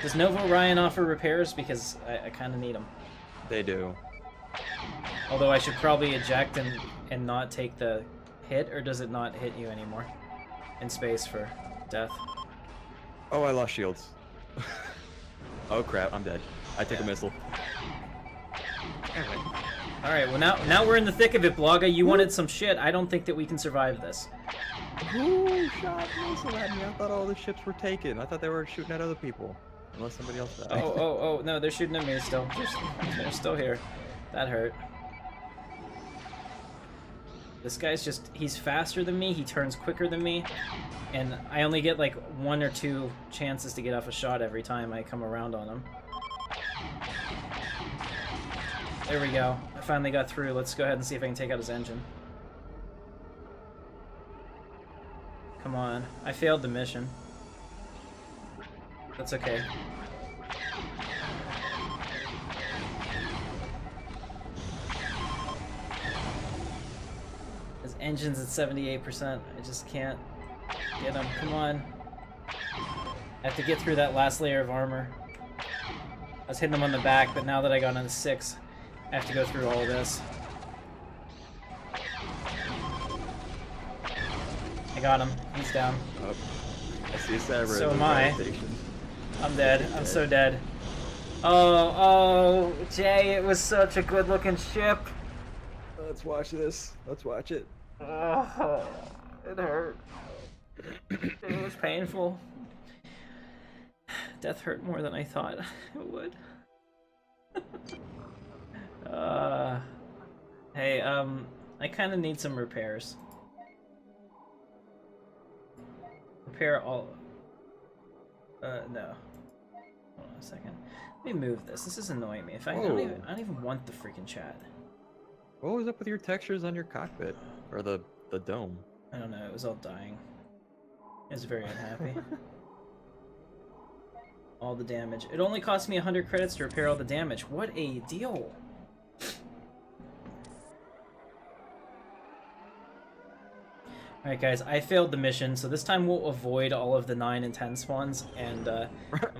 Does Nova Orion offer repairs? Because I kind of need them. They do. Although I should probably eject and not take the hit, or does it not hit you anymore in space for death? Oh, I lost shields. Oh crap, I'm dead. I took a missile. Alright, well now we're in the thick of it, Blogga. You wanted some shit. I don't think that we can survive this. Who shot a missile at me? I thought all the ships were taken. I thought they were shooting at other people. Unless somebody else died. Oh, no, they're shooting at me still. They're still here. That hurt. This guy's just, he's faster than me, he turns quicker than me, and I only get like 1 or 2 chances to get off a shot every time I come around on him. There we go. I finally got through. Let's go ahead and see if I can take out his engine. Come on. I failed the mission. That's okay. His engine's at 78%. I just can't get him. Come on. I have to get through that last layer of armor. I was hitting him on the back, but now that I got on 6, I have to go through all of this. I got him. He's down. Oh. I see a cyber. So am I. I'm dead. I'm so dead. Oh, Jay, it was such a good looking ship. Let's watch this. Let's watch it. Oh, it hurt. It was painful. Death hurt more than I thought it would. Hey, I kind of need some repairs. Repair all... no. Hold on a second. Let me move this. This is annoying me. I don't even want the freaking chat. What was up with your textures on your cockpit? Or the dome? I don't know. It was all dying. I was very unhappy. All the damage. It only cost me 100 credits to repair all the damage. What a deal! Alright guys, I failed the mission, so this time we'll avoid all of the 9 and 10 spawns, and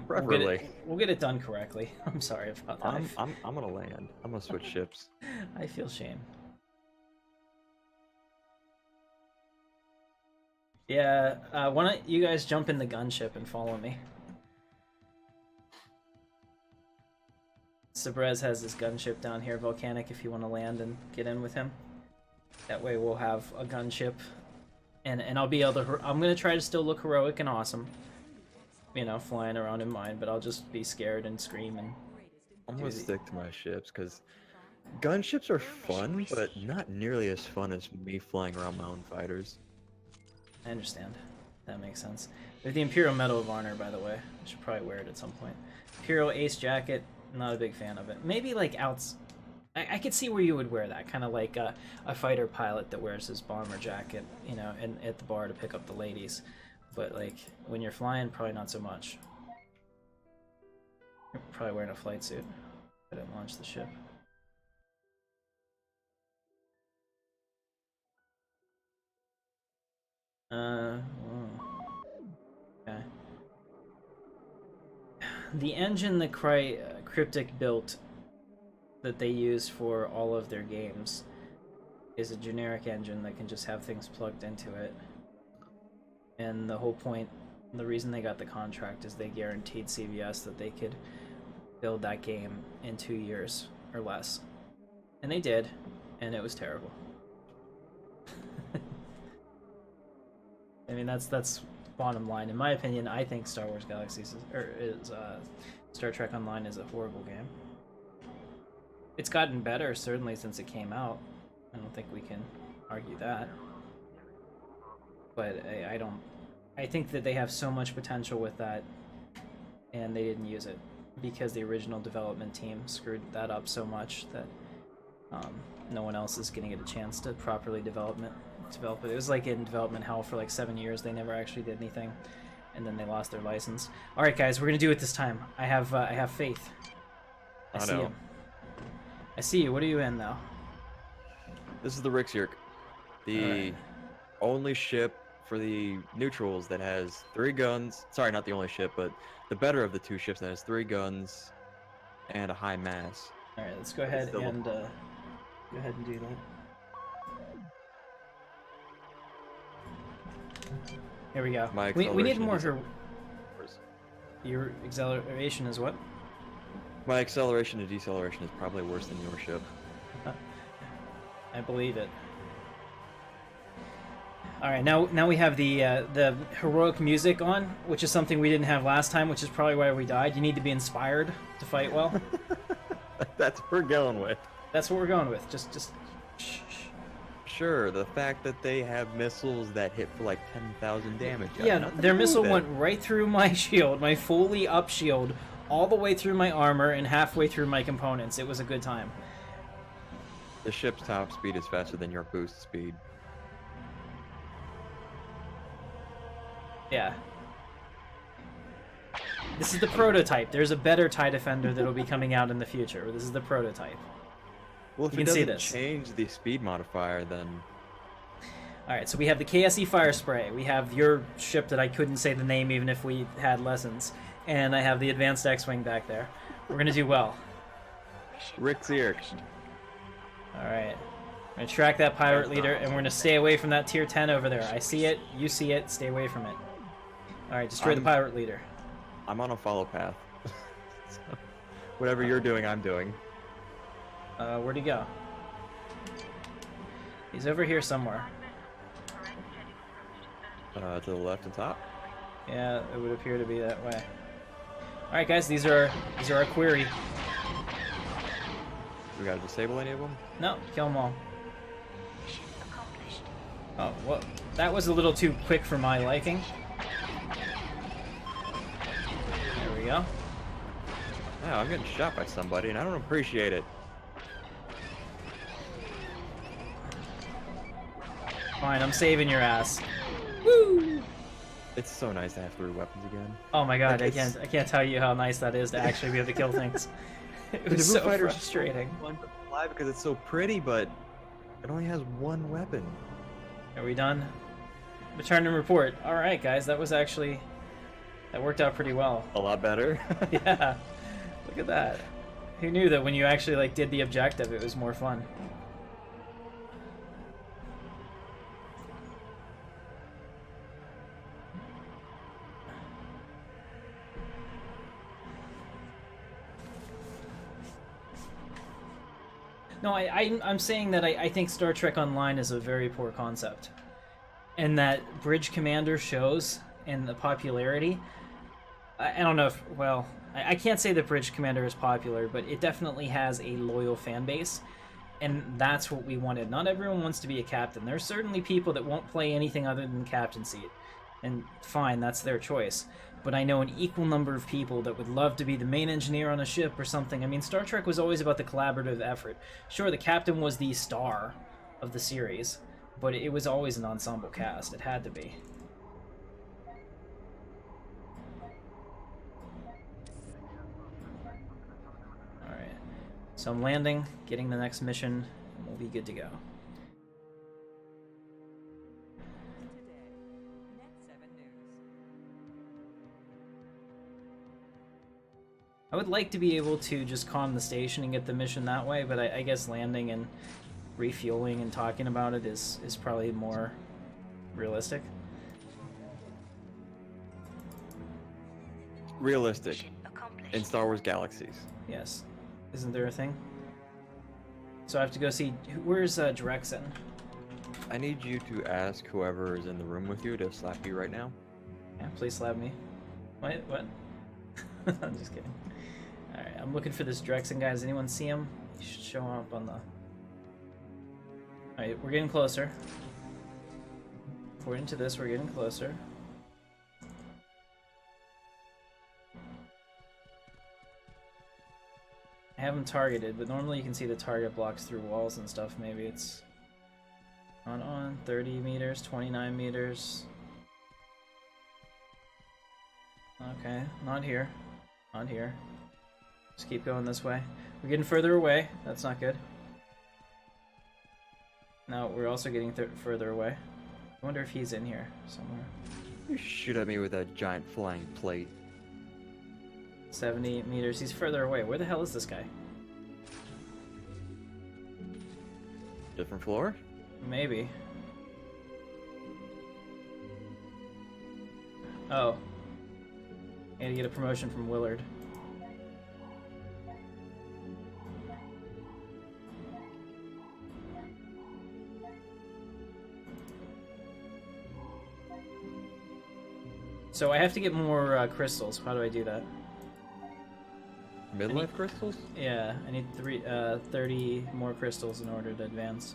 we'll get it done correctly. I'm sorry about that. I'm gonna land. I'm gonna switch ships. I feel shame. Yeah, why don't you guys jump in the gunship and follow me? Sabrez has his gunship down here, Volcanic, if you want to land and get in with him. That way we'll have a gunship. And I'll be able to... I'm going to try to still look heroic and awesome. You know, flying around in mine, but I'll just be scared and scream and... I'm going to stick to my ships, because gunships are fun, but not nearly as fun as me flying around my own fighters. I understand. That makes sense. There's the Imperial Medal of Honor, by the way. I should probably wear it at some point. Imperial Ace Jacket. not a big fan of it. Maybe like I could see where you would wear that, kind of like a fighter pilot that wears his bomber jacket, you know, and at the bar to pick up the ladies. But like when you're flying, probably not so much. You're probably wearing a flight suit. I didn't launch the ship. Okay. The engine that Cryptic built that they use for all of their games is a generic engine that can just have things plugged into it. And the whole point, the reason they got the contract is they guaranteed CVS that they could build that game in 2 years or less. And they did, and it was terrible. I mean, that's bottom line. In my opinion, I think Star Wars Galaxies Star Trek Online is a horrible game. It's gotten better, certainly, since it came out. I don't think we can argue that. But I think that they have so much potential with that, and they didn't use it because the original development team screwed that up so much that no one else is going to get a chance to properly develop it. It was like in development hell for like 7 years. They never actually did anything, and then they lost their license. All right, guys, we're gonna do it this time. I have faith. I see you. I see you. What are you in now? This is the Rixyerk, the only ship for the neutrals that has 3 guns. Sorry, not the only ship, but the better of the 2 ships that has 3 guns and a high mass. All right, let's go ahead and do that. Here we go. We need more. Your acceleration is what? My acceleration and deceleration is probably worse than your ship. I believe it. All right, now we have the heroic music on, which is something we didn't have last time, which is probably why we died. You need to be inspired to fight well. That's what we're going with. That's what we're going with. Just shh. Sure, the fact that they have missiles that hit for like 10,000 damage. Yeah, their missile went right through my shield, my fully up shield, all the way through my armor and halfway through my components. It was a good time. The ship's top speed is faster than your boost speed. Yeah. This is the prototype. There's a better TIE Defender that'll be coming out in the future. This is the prototype. Well, if it doesn't change the speed modifier, then... Alright, so we have the KSE Fire Spray. We have your ship that I couldn't say the name even if we had lessons. And I have the Advanced X-Wing back there. We're going to do well. Rixyerk. Alright. I'm going to track that pirate leader, and we're going to stay away from that tier 10 over there. I see it, you see it, stay away from it. Alright, destroy the pirate leader. I'm on a follow path. So, whatever you're doing, I'm doing. Where'd he go? He's over here somewhere. To the left and top? Yeah, it would appear to be that way. Alright guys, these are our query. We gotta disable any of them? No, kill them all. Oh, well, that was a little too quick for my liking. There we go. Wow, I'm getting shot by somebody and I don't appreciate it. Fine, I'm saving your ass. Woo! It's so nice to have 3 weapons again. Oh my god, like I can't tell you how nice that is to actually be able to kill things. It was so frustrating. Fun to fly because it's so pretty, but it only has 1 weapon. Are we done? Return and report. All right, guys, that worked out pretty well. A lot better. Yeah, look at that. Who knew that when you actually like did the objective, it was more fun? No, I'm saying that I think Star Trek Online is a very poor concept. And that Bridge Commander shows and the popularity, I don't know if, well, I can't say that Bridge Commander is popular, but it definitely has a loyal fan base. And that's what we wanted. Not everyone wants to be a captain. There's certainly people that won't play anything other than captain seat. And fine, that's their choice. but I know an equal number of people that would love to be the main engineer on a ship or something. I mean, Star Trek was always about the collaborative effort. Sure, the captain was the star of the series, but it was always an ensemble cast. It had to be. Alright, so I'm landing, getting the next mission, and we'll be good to go. I would like to be able to just calm the station and get the mission that way, but I guess landing and refueling and talking about it is probably more realistic. Realistic in Star Wars Galaxies. Yes. Isn't there a thing? So I have to go see... Where's Drexen? I need you to ask whoever is in the room with you to slap you right now. Yeah, please slap me. Wait, what? I'm just kidding. Alright, I'm looking for this Drexen guy. Does anyone see him? He should show up on the... Alright, we're getting closer. According to this, we're getting closer. I have him targeted, but normally you can see the target blocks through walls and stuff. Maybe it's... on 30 meters, 29 meters. Okay, not here. Not here. Just keep going this way. We're getting further away. That's not good. Now we're also getting further away. I wonder if he's in here somewhere. You shoot at me with that giant flying plate. 70 meters. He's further away. Where the hell is this guy? Different floor? Maybe. Oh. I had to get a promotion from Willard. So I have to get more crystals. How do I do that? Midlife crystals? Yeah, I need 30 more crystals in order to advance.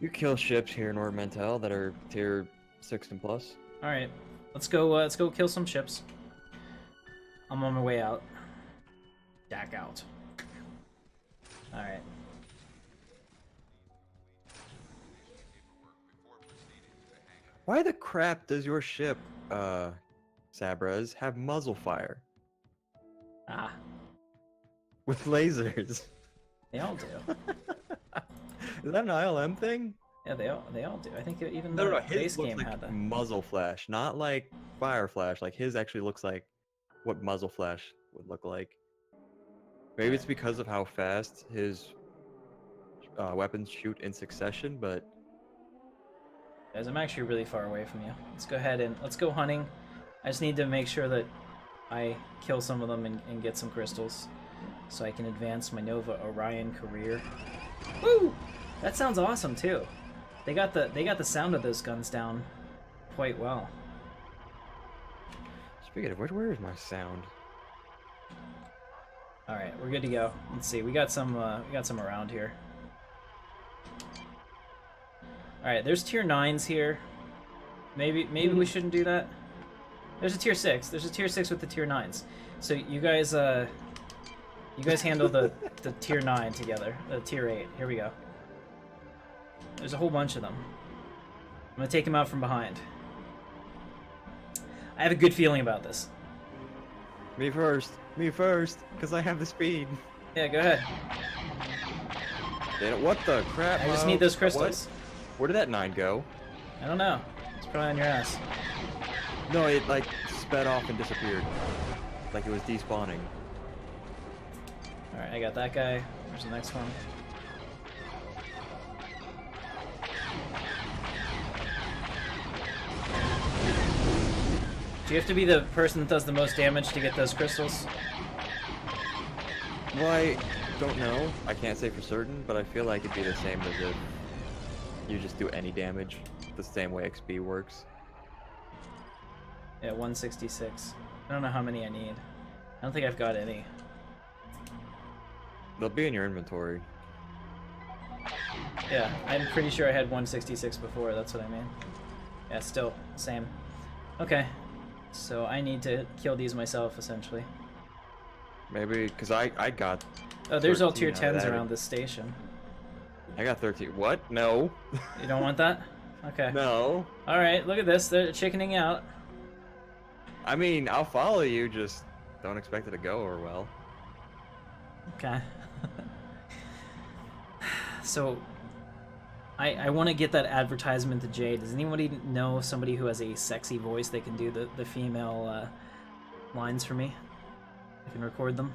You kill ships here in Ormentel that are tier 6 and plus. All right, let's go kill some ships. I'm on my way out. Dack out. All right. Why the crap does your ship, Sabras, have muzzle fire? Ah. With lasers. They all do. Is that an ILM thing? Yeah, they all do. I think even No, the his base looks game like had that. muzzle flash, not like fire flash. Like his actually looks like what muzzle flash would look like. Maybe it's because of how fast his weapons shoot in succession, but... Guys, I'm actually really far away from you. Let's go ahead and let's go hunting. I just need to make sure that I kill some of them and get some crystals so I can advance my Nova Orion career. Woo! That sounds awesome too. They got the sound of those guns down quite well. Speaking of which, where is my sound? All right, we're good to go. Let's see. We got some around here. All right, there's tier 9s here. Maybe we shouldn't do that. There's a tier 6. There's a tier 6 with the tier 9s. So you guys handle the tier 9 together. The tier 8. Here we go. There's a whole bunch of them. I'm gonna take them out from behind. I have a good feeling about this. Me first, because I have the speed. Yeah, go ahead. What the crap? I just need those crystals. What? Where did that 9 go? I don't know. It's probably on your ass. No, it like sped off and disappeared. Like it was despawning. Alright, I got that guy. Where's the next one? Do you have to be the person that does the most damage to get those crystals? Well, I don't know. I can't say for certain, but I feel like it'd be the same as if you just do any damage. The same way XP works. Yeah, 166. I don't know how many I need. I don't think I've got any. They'll be in your inventory. Yeah, I'm pretty sure I had 166 before, that's what I mean. Yeah, still, same. Okay. So I need to kill these myself, essentially. Maybe, because I got... Oh, there's all tier 13 out of 10s that. around this station. I got 13. What? No. You don't want that? Okay. No. Alright, look at this. They're chickening out. I mean, I'll follow you, just don't expect it to go over well. Okay. So, I want to get that advertisement to Jay. Does anybody know somebody who has a sexy voice that can do the female lines for me? I can record them.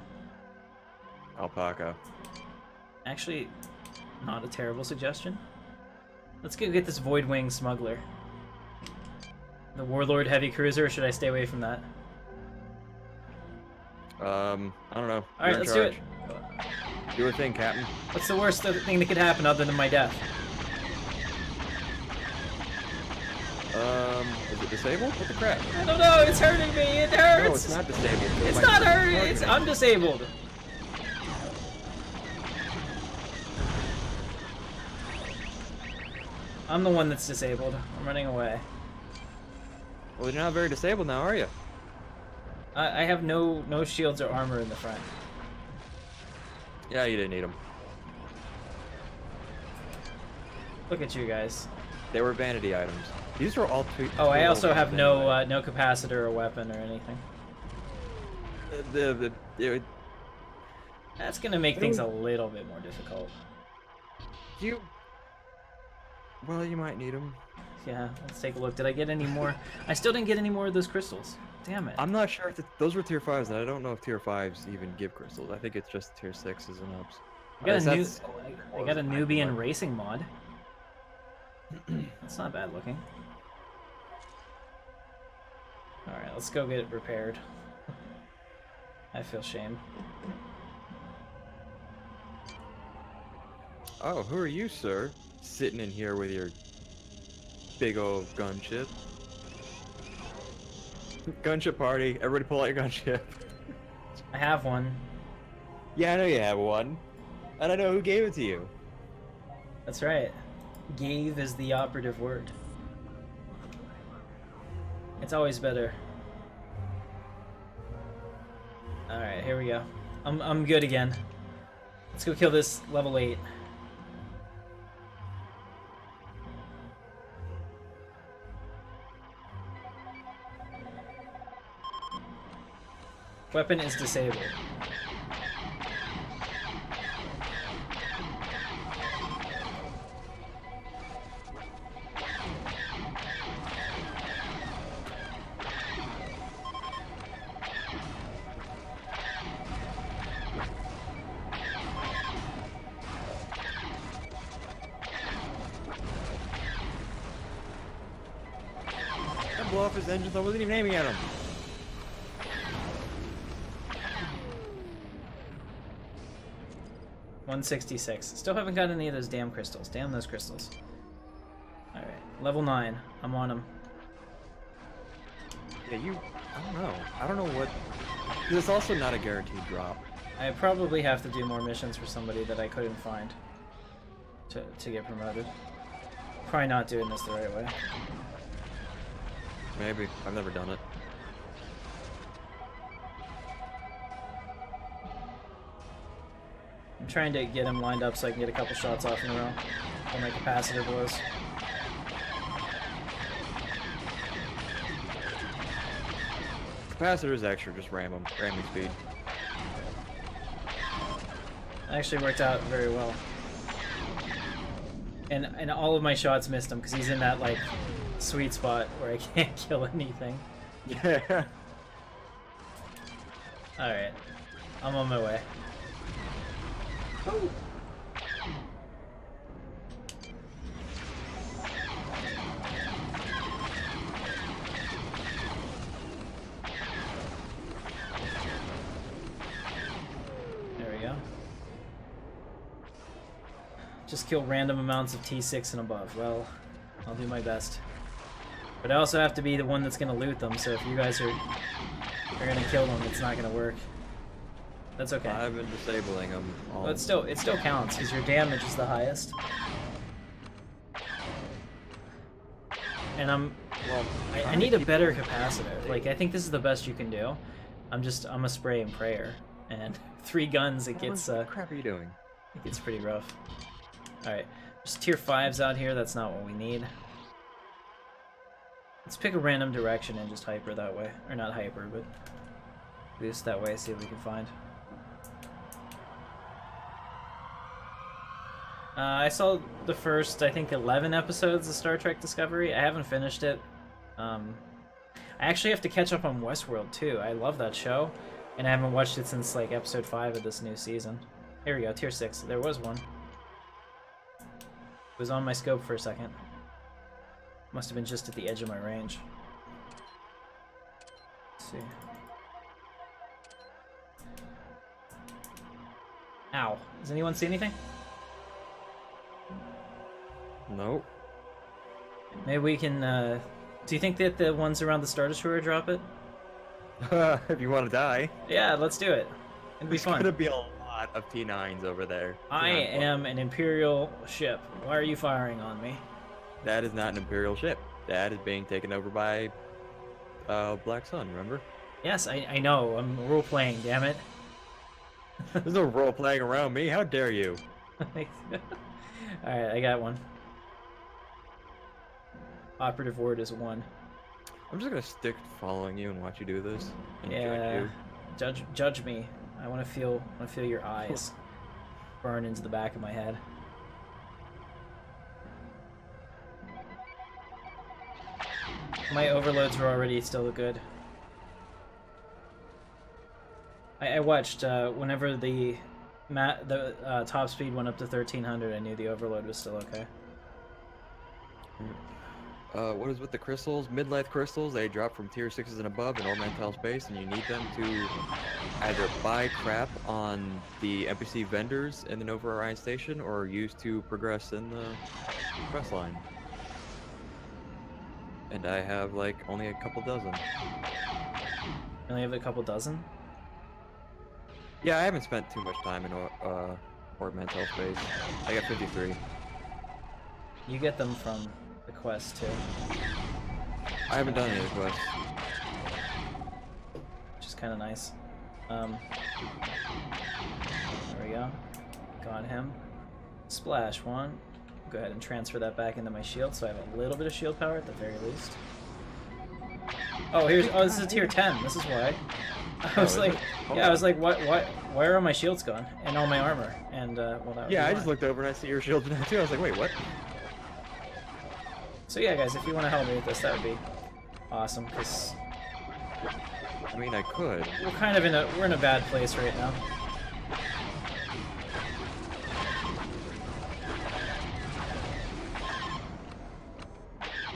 Alpaca. Actually, not a terrible suggestion. Let's go get this Voidwing smuggler. The Warlord heavy cruiser, or should I stay away from that? I don't know. Alright, let's do it. Do your thing, Captain. What's the worst thing that could happen other than my death? Is it disabled? What the crap? I don't know, it's hurting me, it hurts! No, it's not disabled. It's not hurting, I'm disabled! I'm the one that's disabled. I'm running away. Well, you're not very disabled now, are you? I have no shields or armor in the front. Yeah, you didn't need them. Look at you guys. They were vanity items. These are all two. Oh, I also have no no capacitor or weapon or anything. That's gonna make things a little bit more difficult. Well, you might need them. Yeah, let's take a look. Did I get any more? I still didn't get any more of those crystals. Damn it. I'm not sure if those were tier 5s, and I don't know if tier 5s even give crystals. I think it's just tier 6s and ups. I got a Nubian racing mod. That's not bad looking. Alright, let's go get it repaired. I feel shame. Oh, who are you, sir? Sitting in here with your big old gunship. Gunship party. Everybody pull out your gunship. I have one. Yeah, I know you have one. And I know who gave it to you. That's right. Gave is the operative word. It's always better. Alright, here we go. I'm good again. Let's go kill this level 8. Weapon is disabled. I blow off his engines. I wasn't even aiming at him. $166. Still haven't got any of those damn crystals. Damn those crystals. Alright, level 9. I'm on them. Yeah, I don't know what... Because it's also not a guaranteed drop. I probably have to do more missions for somebody that I couldn't find to get promoted. Probably not doing this the right way. Maybe. I've never done it. I'm trying to get him lined up so I can get a couple shots off in a row when my capacitor blows. Capacitor is extra, just ramming speed. Actually worked out very well. And all of my shots missed him because he's in that like sweet spot where I can't kill anything. Yeah. Alright. I'm on my way. Oh. There we go. Just kill random amounts of T6 and above. Well, I'll do my best. But I also have to be the one that's gonna loot them, so if you guys are gonna kill them, it's not gonna work. That's okay. I've been disabling them. Well, it still counts because your damage is the highest. And Well, I need a better capacitor. Like, I think this is the best you can do. I'm a spray and prayer, and 3 guns, it gets What crap are you doing? it gets pretty rough. All right, there's tier 5s out here. That's not what we need. Let's pick a random direction and just hyper that way, or not hyper, but boost that way. See what we can find. I saw the first, I think, 11 episodes of Star Trek Discovery. I haven't finished it. I actually have to catch up on Westworld too. I love that show, and I haven't watched it since like episode 5 of this new season. Here we go, tier 6. There was one. It was on my scope for a second. Must have been just at the edge of my range. Let's see. Ow. Does anyone see anything? Nope. Maybe we can, do you think that the ones around the Star Destroyer drop it? If you want to die. Yeah, let's do it. It'd be There's fun. gonna be a lot of T9s over there. I am an Imperial ship. Why are you firing on me? That is not an Imperial ship. That is being taken over by Black Sun, remember? Yes, I know. I'm role-playing, damn it. There's no role playing around me. How dare you? Alright, I got one. Operative word is 1. I'm just gonna stick following you and watch you do this. And Yeah. judge you. Judge me. I wanna feel your eyes burn into the back of my head. My overloads were already still good. I watched whenever the top speed went up to 1300, I knew the overload was still okay. What is with the crystals? Midlife crystals, they drop from tier 6s and above in Ormantel space, and you need them to either buy crap on the NPC vendors in the Nova Orion station, or use to progress in the quest line. And I have, like, only a couple dozen. You only have a couple dozen? Yeah, I haven't spent too much time in Ormantel space. I got 53. You get them from the quest too, I haven't done any of the quests. which is kind of nice. There we go. Got him. Splash 1. Go ahead and transfer that back into my shield, so I have a little bit of shield power at the very least. Oh, this is a tier 10. This is why. I was like, yeah, I was like, why are all my shields gone and all my armor? And well, that Yeah, I was just why. looked over and I see your shields now too. I was like, wait, what? So yeah, guys, if you want to help me with this, that would be awesome. Because I mean, I could. we're kind of we're in a bad place right now.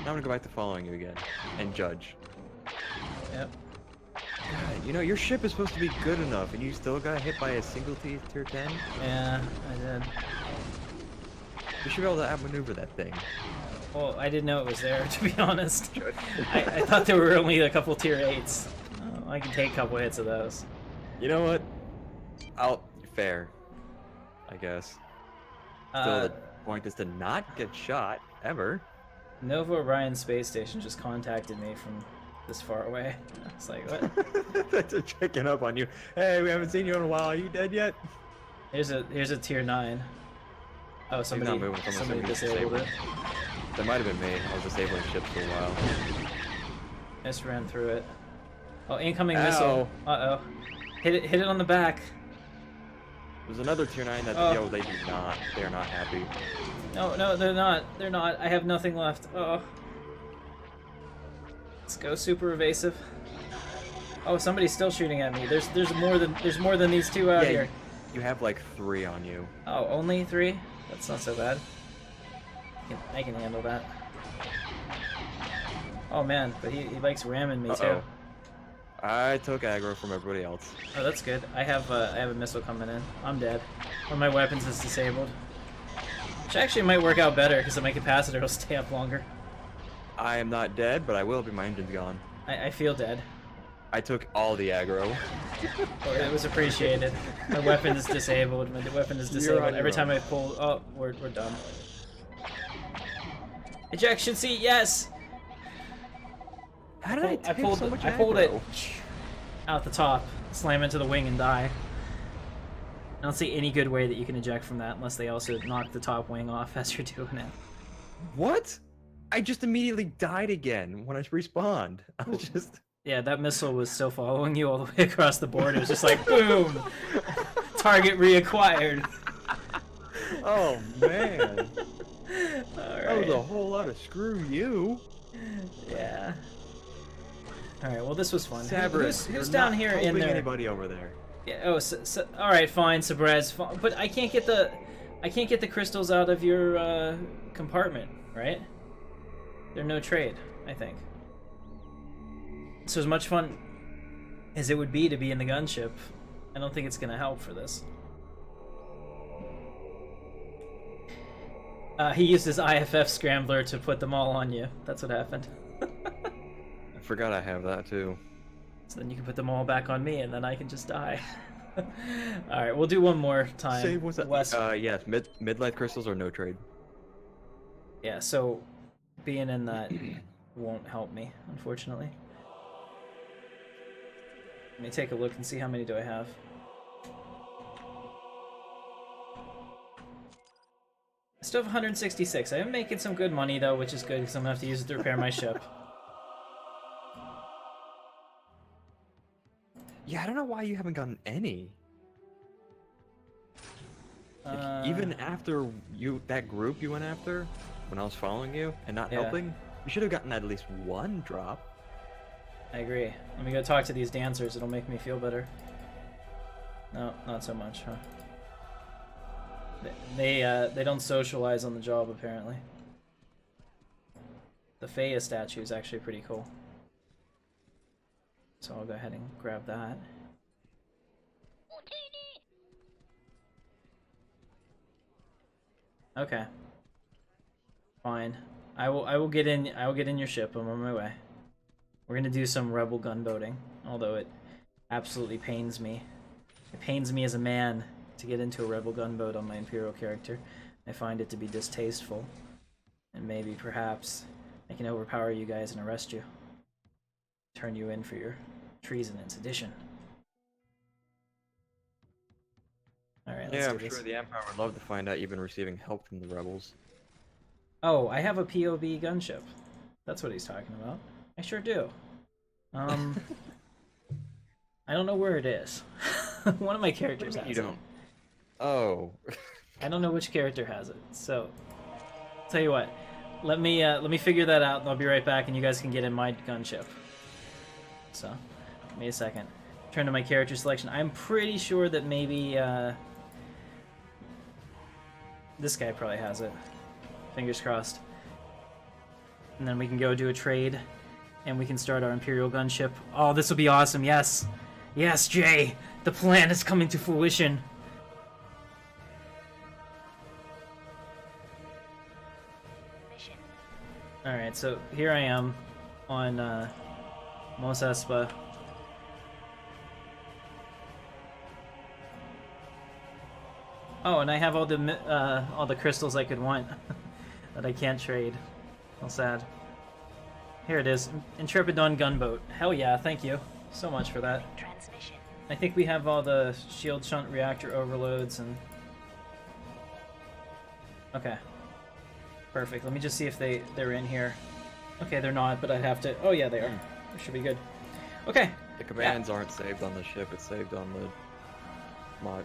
Now I'm gonna go back to following you again and judge. Yep. God, you know, your ship is supposed to be good enough, and you still got hit by a single tier 10? Yeah, I did. You should be able to outmaneuver that thing. Well, I didn't know it was there, to be honest. I thought there were only a couple tier 8s. I can take a couple hits of those. You know what? Fair, I guess. Still, the point is to not get shot, ever. Nova Orion Space Station just contacted me from this far away. I was like, what? They're checking up on you. Hey, we haven't seen you in a while. Are you dead yet? Here's a tier 9. Oh, somebody disabled it. That might have been me. I was disabling ships for a while. Just ran through it. Oh, incoming Ow. missile. Uh-oh. Hit it on the back. There's another tier 9 that, Oh. yo, they do not. They're not happy. No, they're not. They're not. I have nothing left. Oh. Let's go super evasive. Oh, somebody's still shooting at me. There's more than these 2 out here. You have like 3 on you. Oh, only 3? That's not so bad. I can handle that. Oh man, but he likes ramming me too. I took aggro from everybody else. Oh, that's good. I have a missile coming in. I'm dead. One of my weapons is disabled. Which actually might work out better because my capacitor will stay up longer. I am not dead, but I will be. My engine's gone. I feel dead. I took all the aggro. Oh, it was appreciated. My weapon is disabled. My weapon is disabled. Every time I pull... Oh, we're done. Ejection seat, yes! How did I pulled it out the top, slam into the wing, and die. I don't see any good way that you can eject from that unless they also knock the top wing off as you're doing it. What? I just immediately died again when I respawned. I was just... Yeah, that missile was still following you all the way across the board. It was just like, boom! Target reacquired. Oh, man. Alright. That was a whole lot of screw you. Yeah. Alright, well this was fun. Sabras, Who's down here in there? Anybody over there? Yeah, oh, alright, fine, Sabraz. But I can't get the crystals out of your compartment, right? They're no trade, I think. So as much fun as it would be to be in the gunship, I don't think it's gonna help for this. He used his IFF scrambler to put them all on you. That's what happened. I forgot I have that too. So then you can put them all back on me, and then I can just die. All right, we'll do one more time. Save what's that? Wes. Yes, midlife crystals are no trade. Yeah, so being in that won't help me, unfortunately. Let me take a look and see how many do I have. I still have 166. I am making some good money though, which is good because I'm gonna have to use it to repair my ship. Yeah, I don't know why you haven't gotten any. Even after that group you went after, when I was following you and not helping, you should have gotten at least one drop. I agree. Let me go talk to these dancers. It'll make me feel better. No, not so much, huh? They don't socialize on the job apparently. The Faya statue is actually pretty cool. So I'll go ahead and grab that. Okay. Fine. I will get in your ship. I'm on my way. We're gonna do some rebel gunboating, although it absolutely pains me. It pains me as a man to get into a rebel gunboat on my Imperial character. I find it to be distasteful. And maybe, perhaps, I can overpower you guys and arrest you. Turn you in for your treason and sedition. Alright, let's do this. I'm sure the Empire would love to find out you've been receiving help from the rebels. Oh, I have a POB gunship. That's what he's talking about. I sure do. I don't know where it is. One of my characters has it. You don't. Oh. I don't know which character has it. So, tell you what. Let me figure that out, and I'll be right back, and you guys can get in my gunship. So, give me a second. Turn to my character selection. I'm pretty sure that maybe this guy probably has it. Fingers crossed. And then we can go do a trade, and we can start our Imperial gunship. Oh, this will be awesome. Yes. Yes, Jay. The plan is coming to fruition. Alright, so here I am on Mos Espa. Oh, and I have all the crystals I could want that I can't trade. How sad. Here it is, Intrepid Dawn gunboat. Hell yeah, thank you so much for that. I think we have all the shield shunt reactor overloads and... Okay. Perfect. Let me just see if they're in here. Okay, they're not, but I'd have to... Oh yeah, they are. They should be good. Okay. The commands aren't saved on the ship, it's saved on the mod.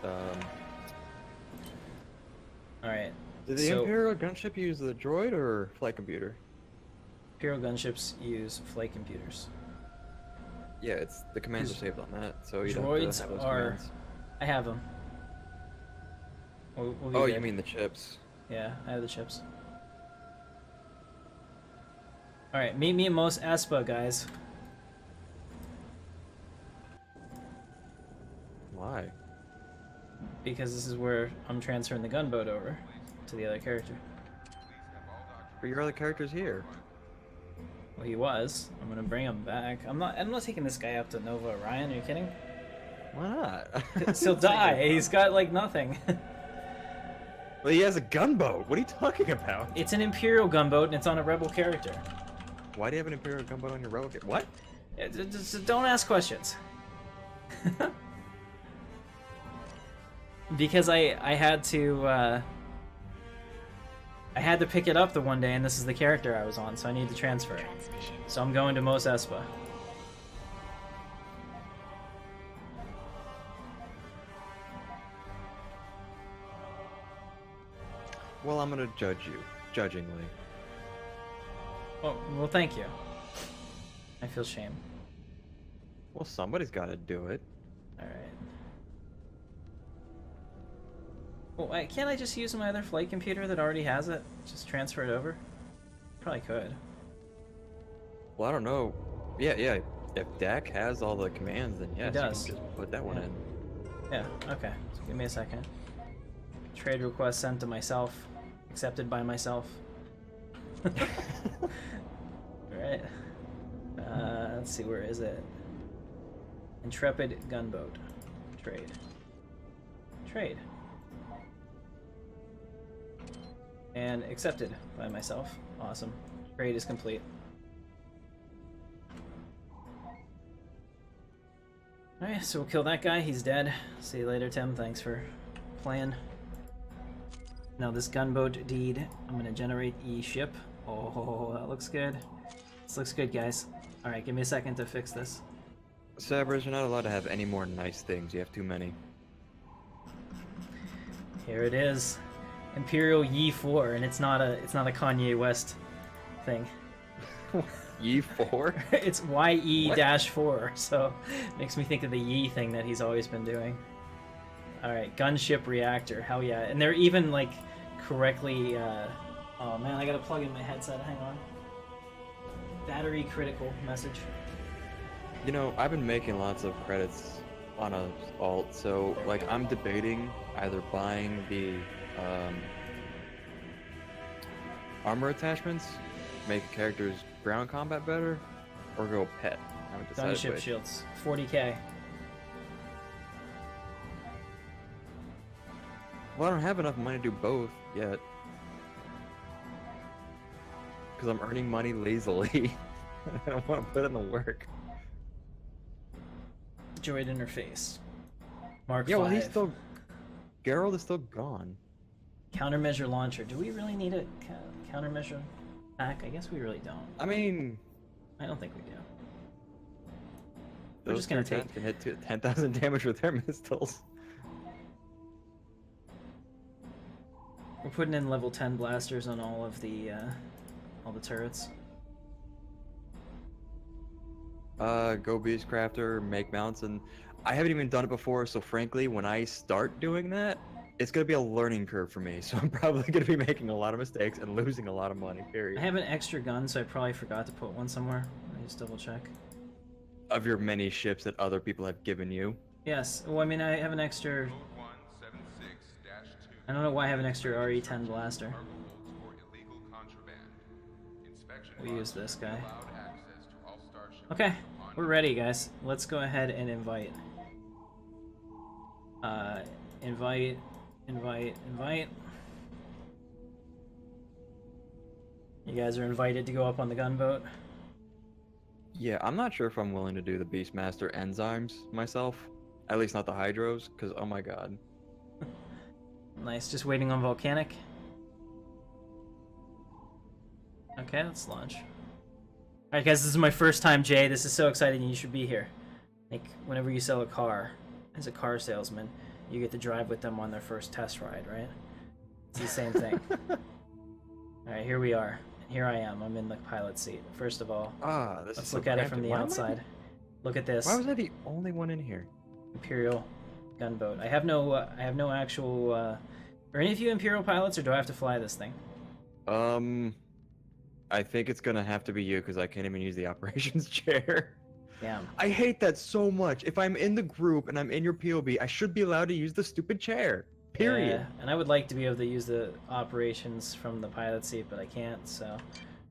Alright. Did the Imperial gunship use the droid or flight computer? Imperial gunships use flight computers. Yeah, the commands are saved on that, so you droids don't have to have those are... commands. I have them. We'll be oh, good. you mean the chips? Yeah, I have the chips. Alright, meet me in Mos Espa, guys. Why? Because this is where I'm transferring the gunboat over to the other character. But your other character's here. Well, he was. I'm gonna bring him back. I'm not taking this guy up to Nova Orion. Are you kidding? Why not? Because he'll die. He's got like nothing. Well, he has a gunboat. What are you talking about? It's an Imperial gunboat and it's on a rebel character. Why do you have an Imperial gunboat on your relic? What? Yeah, just don't ask questions. Because I had to pick it up the one day, and this is the character I was on, so I need to transfer it. So I'm going to Mos Espa. Well, I'm gonna judge you, judgingly. Oh, well, thank you. I feel shame. Well, somebody's gotta do it. Alright. Well, can't I just use my other flight computer that already has it? Just transfer it over? Probably could. Well, I don't know. Yeah. If Dak has all the commands, then yes, He does. you can just put that one in. Yeah, okay. So give me a second. Trade request sent to myself. Accepted by myself. Alright. Let's see, where is it? Intrepid gunboat. Trade. Trade. And accepted by myself. Awesome. Trade is complete. Alright, so we'll kill that guy. He's dead. See you later, Tim. Thanks for playing. Now this gunboat deed, I'm gonna generate E-ship. Oh, that looks good. This looks good, guys. Alright, give me a second to fix this. Sabers, you're not allowed to have any more nice things. You have too many. Here it is. Imperial Yi-4, and it's not a Kanye West thing. Yi-4? It's YE-4, so it makes me think of the Yi thing that he's always been doing. Alright, gunship reactor, hell yeah. And they're even, like, correctly, oh man, I gotta plug in my headset, hang on. Battery critical message. You know, I've been making lots of credits on a alt, so, like, I'm debating either buying the, armor attachments, make characters ground combat better, or go pet. I haven't decided Gunship which. shields, 40k. Well, I don't have enough money to do both yet. Because I'm earning money lazily. I don't want to put in the work. Droid interface. Mark 5. Yeah, well, he's still... Geralt is still gone. Countermeasure launcher. Do we really need a countermeasure pack? I guess we really don't. I mean... I don't think we do. We're Those just gonna take... can hit 10,000 damage with their missiles. We're putting in level 10 blasters on all the turrets. Go Beastcrafter, make mounts, and I haven't even done it before, so frankly, when I start doing that, it's gonna be a learning curve for me, so I'm probably gonna be making a lot of mistakes and losing a lot of money, period. I have an extra gun, so I probably forgot to put one somewhere. Let me just double check. Of your many ships that other people have given you? Yes, well, I mean, I have an extra... I don't know why I have an extra RE-10 blaster. We'll use this guy. Okay, we're ready, guys. Let's go ahead and invite. Invite. You guys are invited to go up on the gunboat. Yeah, I'm not sure if I'm willing to do the Beastmaster enzymes myself. At least not the Hydros, because oh my god. Nice, just waiting on volcanic. Okay, let's launch. Alright guys, this is my first time, Jay. This is so exciting, you should be here. Like, whenever you sell a car, as a car salesman, you get to drive with them on their first test ride, right? It's the same thing. Alright, here we are. Here I am, I'm in the pilot seat. First of all, let's look at it from the outside. Look at this. Why was I the only one in here? Imperial gunboat. I have no actual, are any of you Imperial pilots, or do I have to fly this thing? I think it's gonna have to be you, because I can't even use the operations chair. Damn. I hate that so much. If I'm in the group and I'm in your POB, I should be allowed to use the stupid chair. Period. Yeah, and I would like to be able to use the operations from the pilot seat, but I can't, so I'm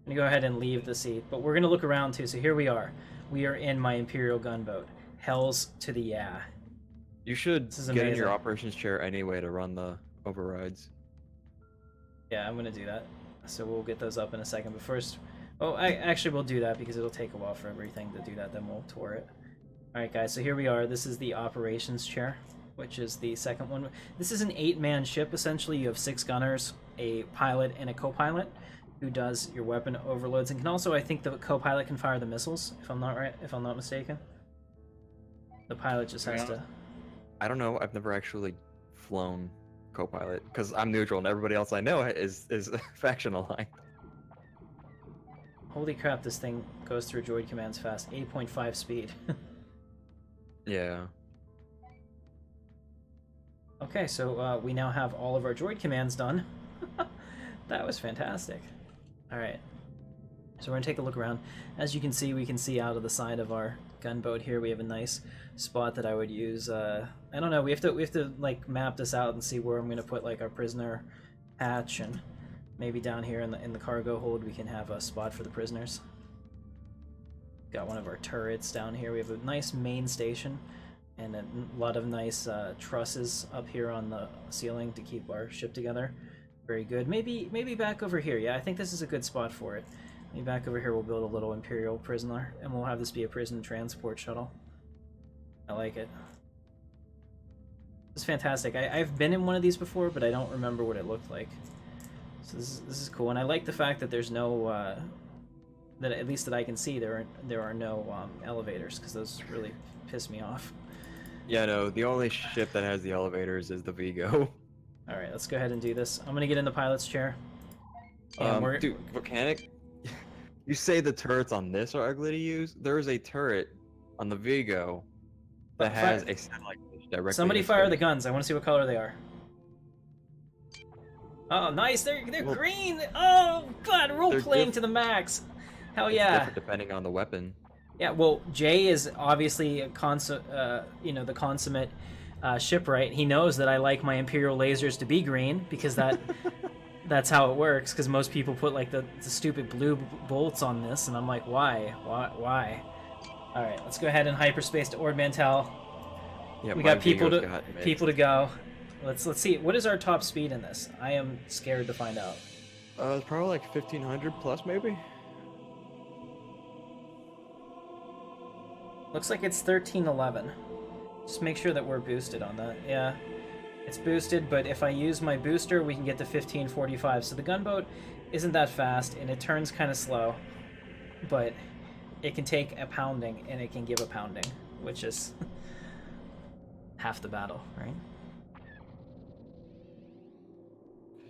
gonna go ahead and leave the seat. But we're gonna look around too, so here we are. We are in my Imperial gunboat. Hells to the yeah. You should This is get in amazing. your operations chair anyway to run the overrides. Yeah, I'm gonna do that. So we'll get those up in a second, but first Oh, actually we'll do that because it'll take a while for everything to do that. Then we'll tour it. All right, guys. So here we are. This is the operations chair, which is the second one. This is an 8-man ship. Essentially, you have 6 gunners, a pilot, and a co-pilot who does your weapon overloads, and can also, I think, the co-pilot can fire the missiles. If I'm not mistaken. The pilot just has to. I don't know. I've never actually flown co-pilot because I'm neutral, and everybody else I know is faction aligned. Holy crap! This thing goes through droid commands fast. 8.5 speed. Yeah. Okay, so we now have all of our droid commands done. That was fantastic. Alright. So we're going to take a look around. As you can see, we can see out of the side of our gunboat here. We have a nice spot that I would use. I don't know, we have to like map this out and see where I'm going to put like our prisoner hatch, and maybe down here in the cargo hold we can have a spot for the prisoners. Got one of our turrets down here. We have a nice main station and a lot of nice trusses up here on the ceiling to keep our ship together. Very good. Maybe back over here. Yeah, I think this is a good spot for it. Maybe back over here we'll build a little Imperial prisoner, and we'll have this be a prison transport shuttle. I like it. It's fantastic. I've been in one of these before, but I don't remember what it looked like. So this is cool, and I like the fact that there's no that at least that I can see there are no elevators, because those really piss me off. Yeah, no. The only ship that has the elevators is the Vigo. All right, let's go ahead and do this. I'm gonna get in the pilot's chair. Dude, Volcanic, you say the turrets on this are ugly to use? There is a turret on the Vigo that has a satellite dish directly. Somebody fire the guns. I want to see what color they are. Oh, nice! They're green. Oh God, role playing to the max. Hell yeah! Depending on the weapon. Yeah, well, Jay is obviously a the consummate shipwright. He knows that I like my Imperial lasers to be green because that's how it works. Because most people put like the stupid blue bolts on this, and I'm like, why? All right, let's go ahead and hyperspace to Ord Mantell. Yeah, we got people to go. Let's see. What is our top speed in this? I am scared to find out. It's probably like 1500 plus, maybe. Looks like it's 1311. Just make sure that we're boosted on that. Yeah, it's boosted, but if I use my booster, we can get to 1545. So the gunboat isn't that fast, and it turns kind of slow, but it can take a pounding, and it can give a pounding, which is half the battle, right?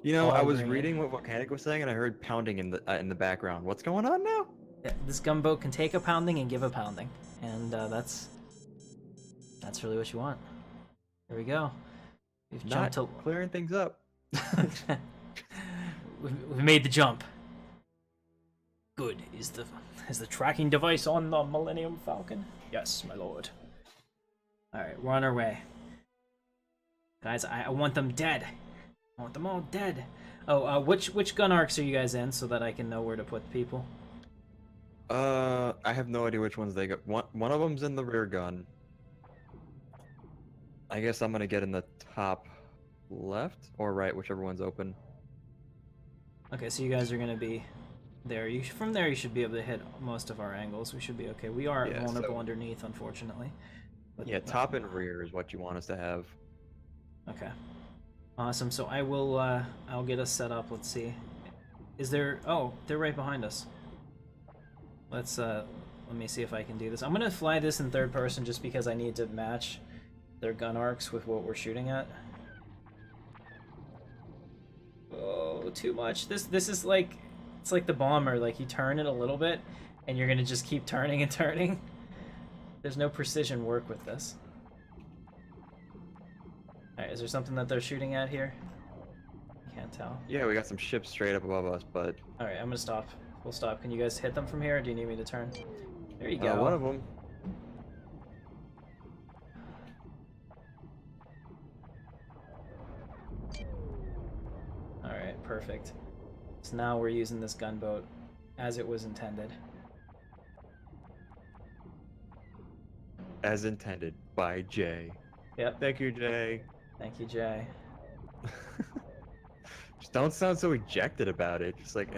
You know, I was reading what Volcanic was saying, and I heard pounding in the background. What's going on now? Yeah, this gunboat can take a pounding and give a pounding, and that's really what you want. Here we go. We've jumped to clearing things up. We've made the jump. Good. Is the tracking device on the Millennium Falcon? Yes, my lord. All right, we're on our way. Guys, I want them dead. I want them all dead. Oh, which gun arcs are you guys in so that I can know where to put people? I have no idea which ones they got. One of them's in the rear gun. I guess I'm gonna get in the top left or right, whichever one's open. Okay, so you guys are gonna be there. From there you should be able to hit most of our angles. We should be okay. We are vulnerable underneath, unfortunately. But, yeah, top and rear is what you want us to have. Okay. Awesome. So I will. I'll get us set up. Let's see. Is there? Oh, they're right behind us. Let's. Let me see if I can do this. I'm gonna fly this in third person just because I need to match their gun arcs with what we're shooting at. Oh, too much. This is like, it's like the bomber. Like you turn it a little bit, and you're gonna just keep turning and turning. There's no precision work with this. Alright, is there something that they're shooting at here? Can't tell. Yeah, we got some ships straight up above us, but... Alright, I'm gonna stop. We'll stop. Can you guys hit them from here, or do you need me to turn? There you go. One of them. Alright, perfect. So now we're using this gunboat as it was intended. As intended by Jay. Yep. Thank you, Jay. Thank you, Jay. Just don't sound so ejected about it. Just like,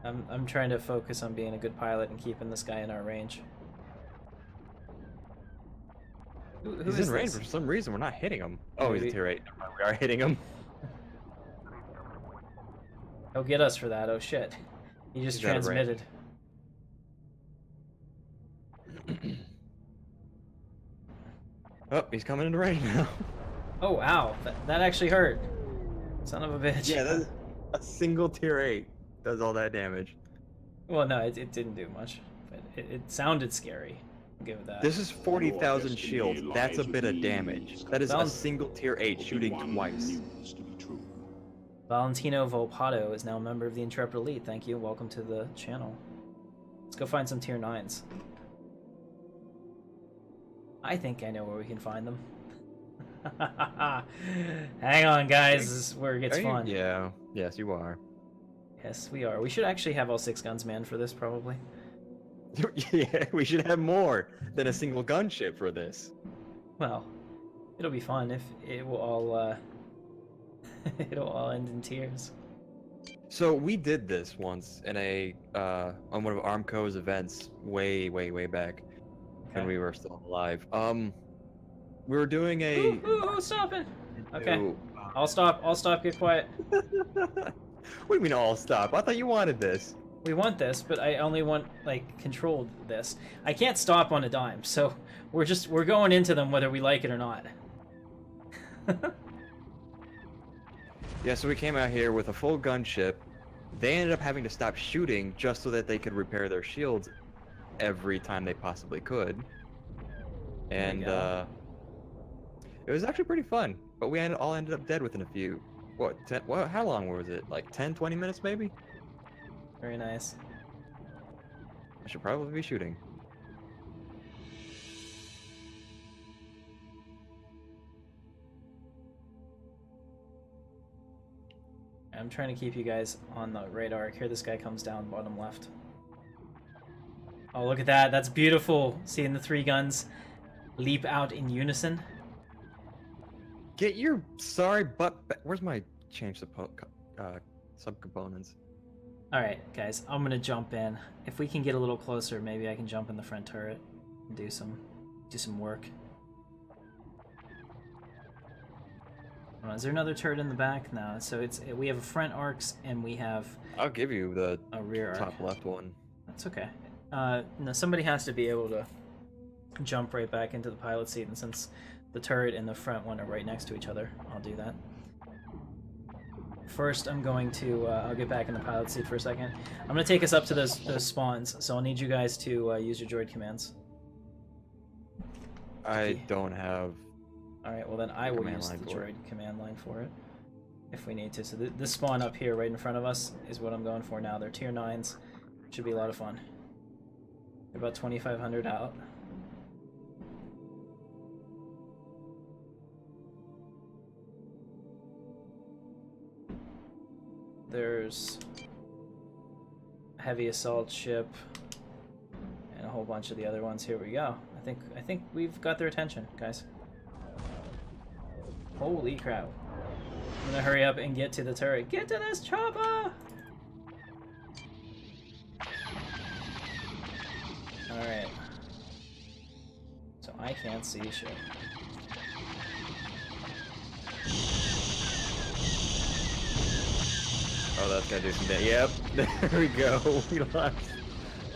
I'm trying to focus on being a good pilot and keeping this guy in our range. Who he's is in range this? for some reason. We're not hitting him. Oh, Maybe. he's a tier 8. We are hitting him. He'll get us for that. Oh shit. He just He's out of range. transmitted. Oh, he's coming into range now. Oh, ow. That actually hurt. Son of a bitch. Yeah, that's a single tier 8 does all that damage. Well, no, it didn't do much. But it sounded scary. I'll give it that. This is 40,000 shields. That's a bit of damage. That is a Sounds- single tier 8 shooting twice. News to be true. Valentino Volpato is now a member of the Intrepid Elite. Thank you. Welcome to the channel. Let's go find some tier 9s. I think I know where we can find them. Hang on, guys. This is where it gets fun. Yeah. Yes, you are. Yes, we are. We should actually have all 6 guns manned for this, probably. Yeah, we should have more than a single gunship for this. Well, it'll be fun if it will all it'll all end in tears. So we did this once in a on one of Armco's events way back when we were still alive. We were doing a Ooh, stop it. Okay. I'll stop, get quiet. What do you mean all stop? I thought you wanted this. We want this, but I only want, like, controlled this. I can't stop on a dime, so we're going into them whether we like it or not. Yeah, so we came out here with a full gunship. They ended up having to stop shooting just so that they could repair their shields every time they possibly could. And it was actually pretty fun, but we all ended up dead within a few. How long was it? Like 10, 20 minutes maybe? Very nice. I should probably be shooting. I'm trying to keep you guys on the radar. Here this guy comes down bottom left. Oh, look at that. That's beautiful. Seeing the 3 guns leap out in unison. Get your sorry butt back. Where's my change subcomponents? Alright, guys, I'm gonna jump in. If we can get a little closer, maybe I can jump in the front turret and do some work. Oh, is there another turret in the back? No, so we have front arcs and we have I'll give you the a rear arc. top left one. That's okay. No, somebody has to be able to jump right back into the pilot seat, and since the turret and the front one are right next to each other, I'll do that. First, I'm going to, I'll get back in the pilot seat for a second. I'm going to take us up to those spawns, so I'll need you guys to use your droid commands. I don't have... Alright, well then I will use the droid command line for it, if we need to. So this spawn up here right in front of us is what I'm going for now. They're tier 9s. Should be a lot of fun. They're about 2,500 out. There's a heavy assault ship and a whole bunch of the other ones. Here we go. I think we've got their attention, guys. Holy crap. I'm gonna hurry up and get to the turret. Get to this chopper! Alright. So I can't see shit. Oh, that's gonna do some damage. Yep, there we go. We lost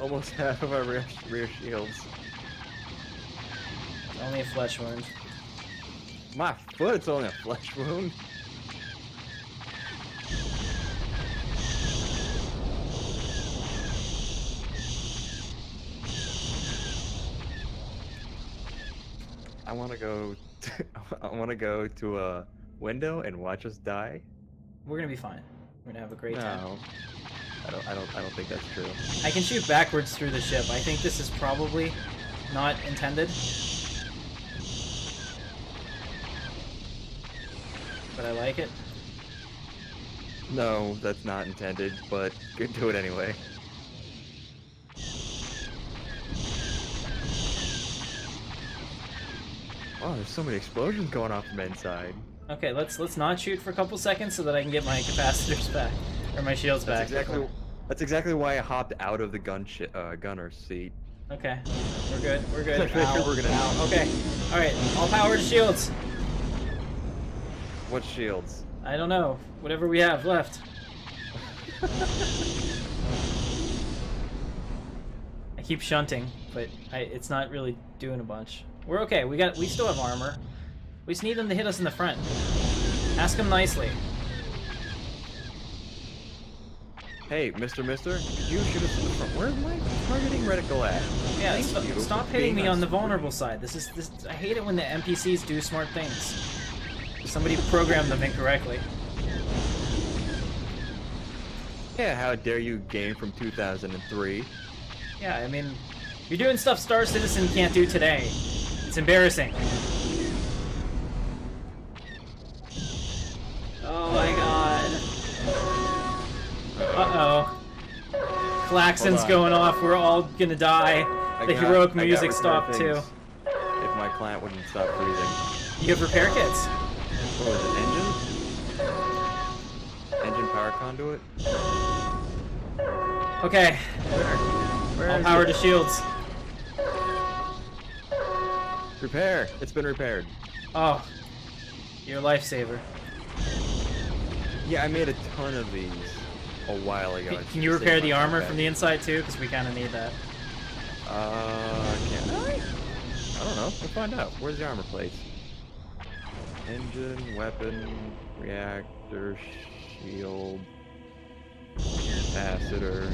almost half of our rear shields. Only a flesh wound. My foot, it's only a flesh wound. I want to go to a window and watch us die. We're gonna be fine. We're gonna have a great time. No, I don't think that's true. I can shoot backwards through the ship. I think this is probably not intended. But I like it. No, that's not intended, but do it anyway. Oh, there's so many explosions going off from inside. Okay, let's not shoot for a couple seconds so that I can get my capacitors back, or my shields back. That's exactly why I hopped out of the gunner seat. Okay, we're good. We're good. Ow, we're gonna. Ow. Okay. All right. All power to shields. What shields? I don't know. Whatever we have left. I keep shunting, but it's not really doing a bunch. We're okay. We still have armor. We just need them to hit us in the front. Ask them nicely. Hey, Mister, could you shoot us in the front? Where's my targeting reticle at? Yeah, stop hitting me on the vulnerable side. I hate it when the NPCs do smart things. Somebody programmed them incorrectly. Yeah, how dare you game from 2003? Yeah, I mean, you're doing stuff Star Citizen can't do today. It's embarrassing. Oh my god. Uh-oh. Klaxon's going off. We're all gonna die. The heroic music stopped too. If my plant wouldn't stop freezing. You have repair kits. What was it, engine? Engine power conduit? Okay. All power to shields. Repair! It's been repaired. Oh. You're a lifesaver. Yeah, I made a ton of these a while ago. Can you repair the armor from the inside too? Because we kind of need that. Can I? I don't know. We'll find out. Where's the armor plate? Engine, weapon, reactor, shield, capacitor.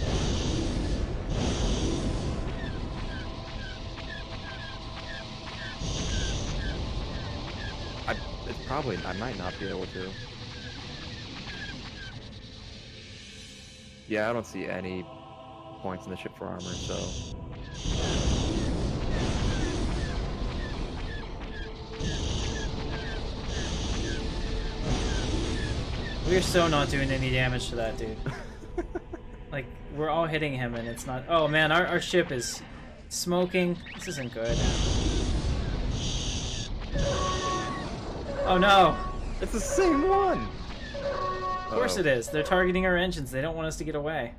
I might not be able to. Yeah, I don't see any points in the ship for armor, so. We're so not doing any damage to that dude. Like, we're all hitting him and it's not... Oh man, our ship is smoking. This isn't good. Oh no! It's the same one! Of course it is. They're targeting our engines. They don't want us to get away.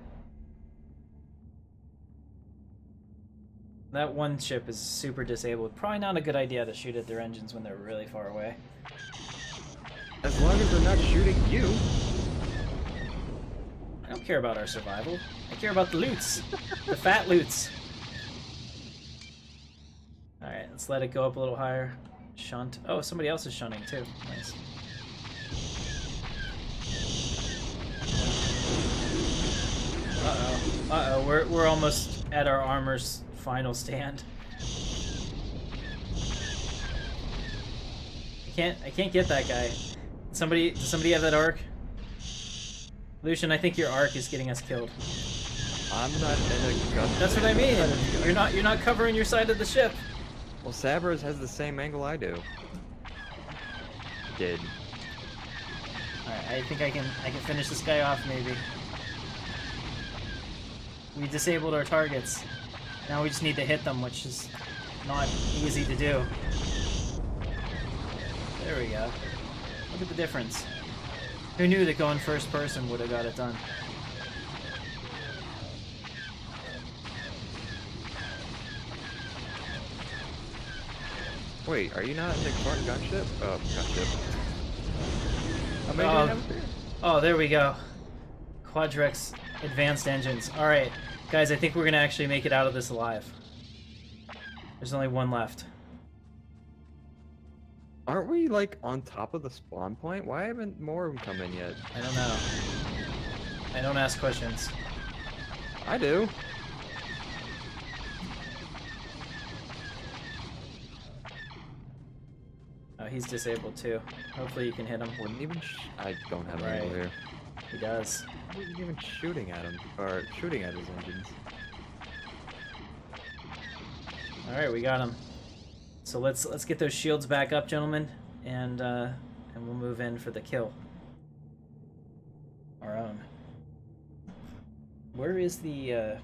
That one ship is super disabled. Probably not a good idea to shoot at their engines when they're really far away. As long as they're not shooting you. I don't care about our survival. I care about the loots. The fat loots. Alright, let's let it go up a little higher. Shunt. Oh, somebody else is shunting too. Nice. Uh-oh. Uh-oh, we're almost at our armor's final stand. I can't get that guy. Does somebody have that arc? Lucian, I think your arc is getting us killed. I'm not in a gun. That's what I mean. You're not covering your side of the ship. Well, Sabers has the same angle I do. Did. Alright, I think I can finish this guy off maybe. We disabled our targets. Now we just need to hit them, which is not easy to do. There we go. Look at the difference. Who knew that going first person would have got it done? Wait, are you not in the Clark gunship? Oh, gunship. Oh, there we go. Quadrex advanced engines. Alright, guys, I think we're gonna actually make it out of this alive. There's only one left. Aren't we, like, on top of the spawn point? Why haven't more of them come in yet? I don't know. I don't ask questions. I do. Oh, he's disabled too. Hopefully you can hit him. Wouldn't even I don't have Right. any here. He does. I wasn't even shooting at him, or shooting at his engines. Alright, we got him. So let's get those shields back up, gentlemen, and we'll move in for the kill. Our own. Where is the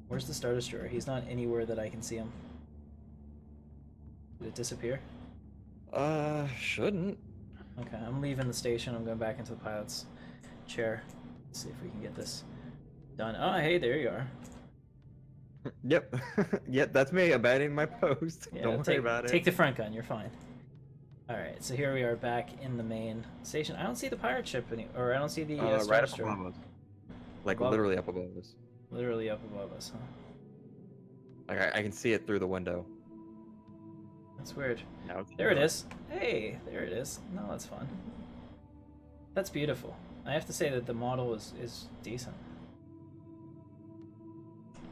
where's the Star Destroyer? He's not anywhere that I can see him. Did it disappear? Shouldn't. Okay, I'm leaving the station. I'm going back into the pilot's chair. Let's see if we can get this Done. Oh, hey, there you are. Yep. Yep, that's me abandoning my post. Yeah, Don't worry about it. Take the front gun, you're fine. Alright, so here we are back in the main station. I don't see the pirate ship or I don't see the Star right up Destroyer. above us. Like Above? literally up above us. Literally up above us, huh? Like I can see it through the window. That's weird. Now it's There it is. Hey, there it is. No, that's fun. That's beautiful. I have to say that the model is decent.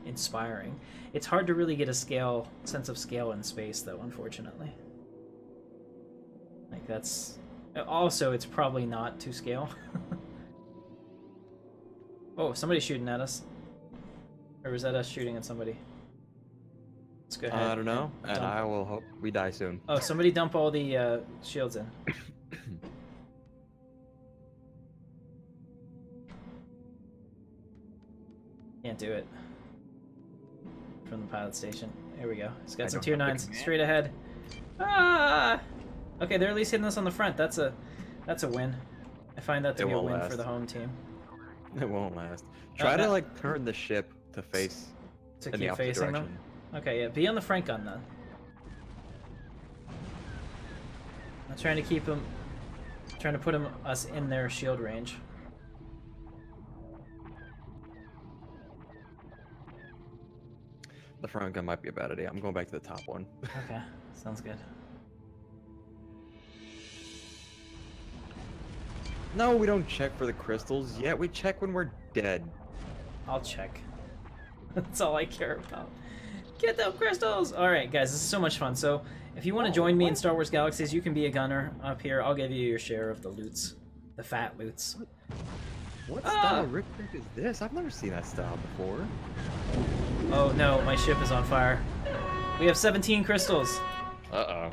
Inspiring. It's hard to really get a sense of scale in space, though, unfortunately. Like, that's... Also, it's probably not to scale. Oh, somebody's shooting at us. Or was that us shooting at somebody? Let's go ahead. I don't know, and dump. I will hope we die soon. Oh, somebody dump all the shields in. Can't do it. From the pilot station. Here we go. It's got some tier 9s straight ahead. Ah! Okay, they're at least hitting us on the front. That's a win. I find that to be a win for the home team. It won't last. Try to like turn the ship to face to in the keep opposite facing direction. them. Okay, yeah, be on the front gun then. I'm trying to keep them, trying to put us in their shield range. The front gun might be a bad idea. I'm going back to the top one. Okay, sounds good. No, we don't check for the crystals yet. We check when we're dead. I'll check. That's all I care about. Get them crystals! Alright, guys, this is so much fun. So, if you want to join me in Star Wars Galaxies, you can be a gunner up here. I'll give you your share of the loots. The fat loots. What style of Rick is this? I've never seen that style before. Oh no, my ship is on fire. We have 17 crystals. Uh-oh.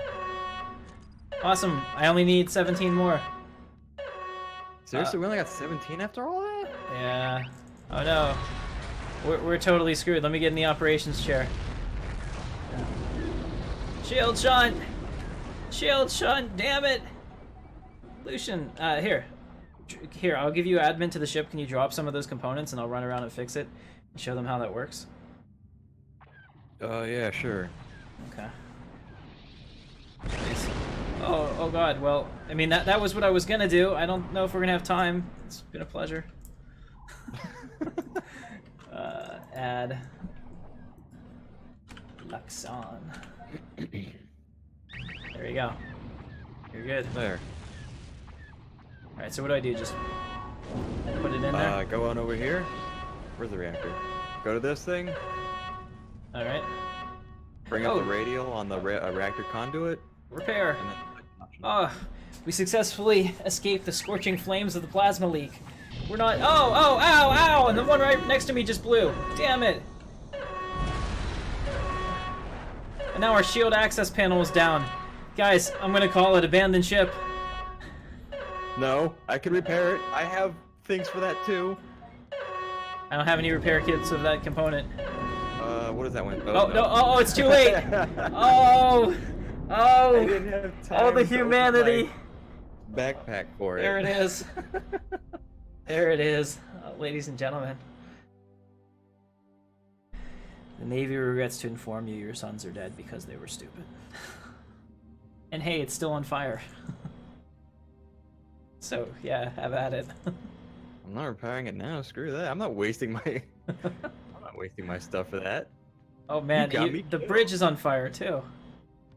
Awesome. I only need 17 more. Seriously, we only got 17 after all that? Yeah. Oh no. We're totally screwed. Let me get in the operations chair. Shield shunt! Shield shunt, damn it! Lucian, here. Here, I'll give you admin to the ship. Can you drop some of those components and I'll run around and fix it and show them how that works? Yeah, sure. Okay. Nice. Oh god, well, I mean, that was what I was gonna do. I don't know if we're gonna have time. It's been a pleasure. Add Luxon. There you go. You're good. There. Alright, so what do I do? Just put it in there? Go on over here. Where's the reactor? Go to this thing. Alright. Bring up the radial on the reactor conduit. Repair. And then... Oh, we successfully escaped the scorching flames of the plasma leak. We're not... Oh, ow, ow! And the one right next to me just blew. Damn it! And now our shield access panel is down. Guys, I'm gonna call it abandoned ship. No, I can repair it. I have things for that too. I don't have any repair kits of that component. What is that one? Oh, no, oh, it's too late! Oh! Oh! I didn't have time Oh, the to open humanity! my backpack for it. There it is. There it is, ladies and gentlemen. The Navy regrets to inform you your sons are dead because they were stupid. And hey, it's still on fire. So, yeah, have at it. I'm not repairing it now. Screw that. I'm not wasting my... I'm not wasting my stuff for that. Oh man, the bridge is on fire too.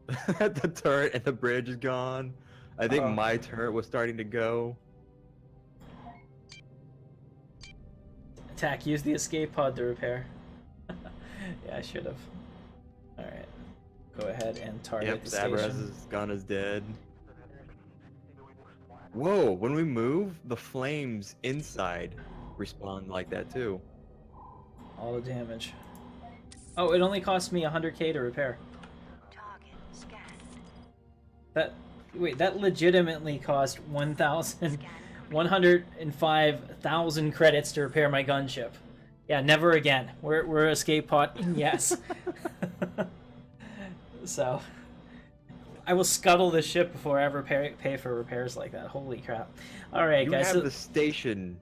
The turret and the bridge is gone. I think my turret was starting to go. Attack, use the escape pod to repair. Yeah, I should have. Alright. Go ahead and target the station. Sabrez's gun is dead. Whoa, when we move, the flames inside respawn like that too. All the damage. Oh, it only cost me 100k to repair. Target scanned. That legitimately cost 105,000 credits to repair my gunship. Yeah, never again. We're escape pod. Yes. So, I will scuttle this ship before I ever pay for repairs like that. Holy crap! All right, guys. You have the station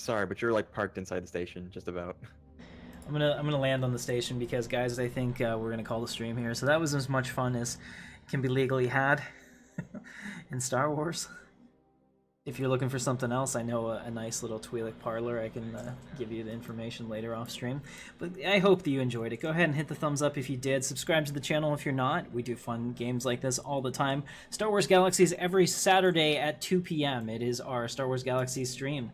Sorry, but you're like parked inside the station, just about. I'm gonna land on the station because, guys, I think we're gonna call the stream here. So that was as much fun as can be legally had in Star Wars. If you're looking for something else, I know a nice little Twi'lek parlor. I can give you the information later off stream. But I hope that you enjoyed it. Go ahead and hit the thumbs up if you did. Subscribe to the channel if you're not. We do fun games like this all the time. Star Wars Galaxies every Saturday at 2 p.m. It is our Star Wars Galaxies stream.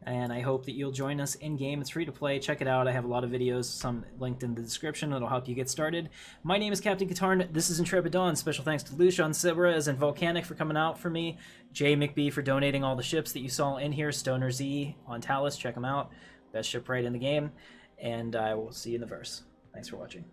And I hope that you'll join us in-game. It's free to play. Check it out. I have a lot of videos, some linked in the description. That'll help you get started. My name is Captain Katarn. This is Intrepid Dawn. Special thanks to Lucian Sibras and Volcanic for coming out for me. Jay McBee for donating all the ships that you saw in here. Stoner Z on Talus. Check them out. Best ship right in the game. And I will see you in the verse. Thanks for watching.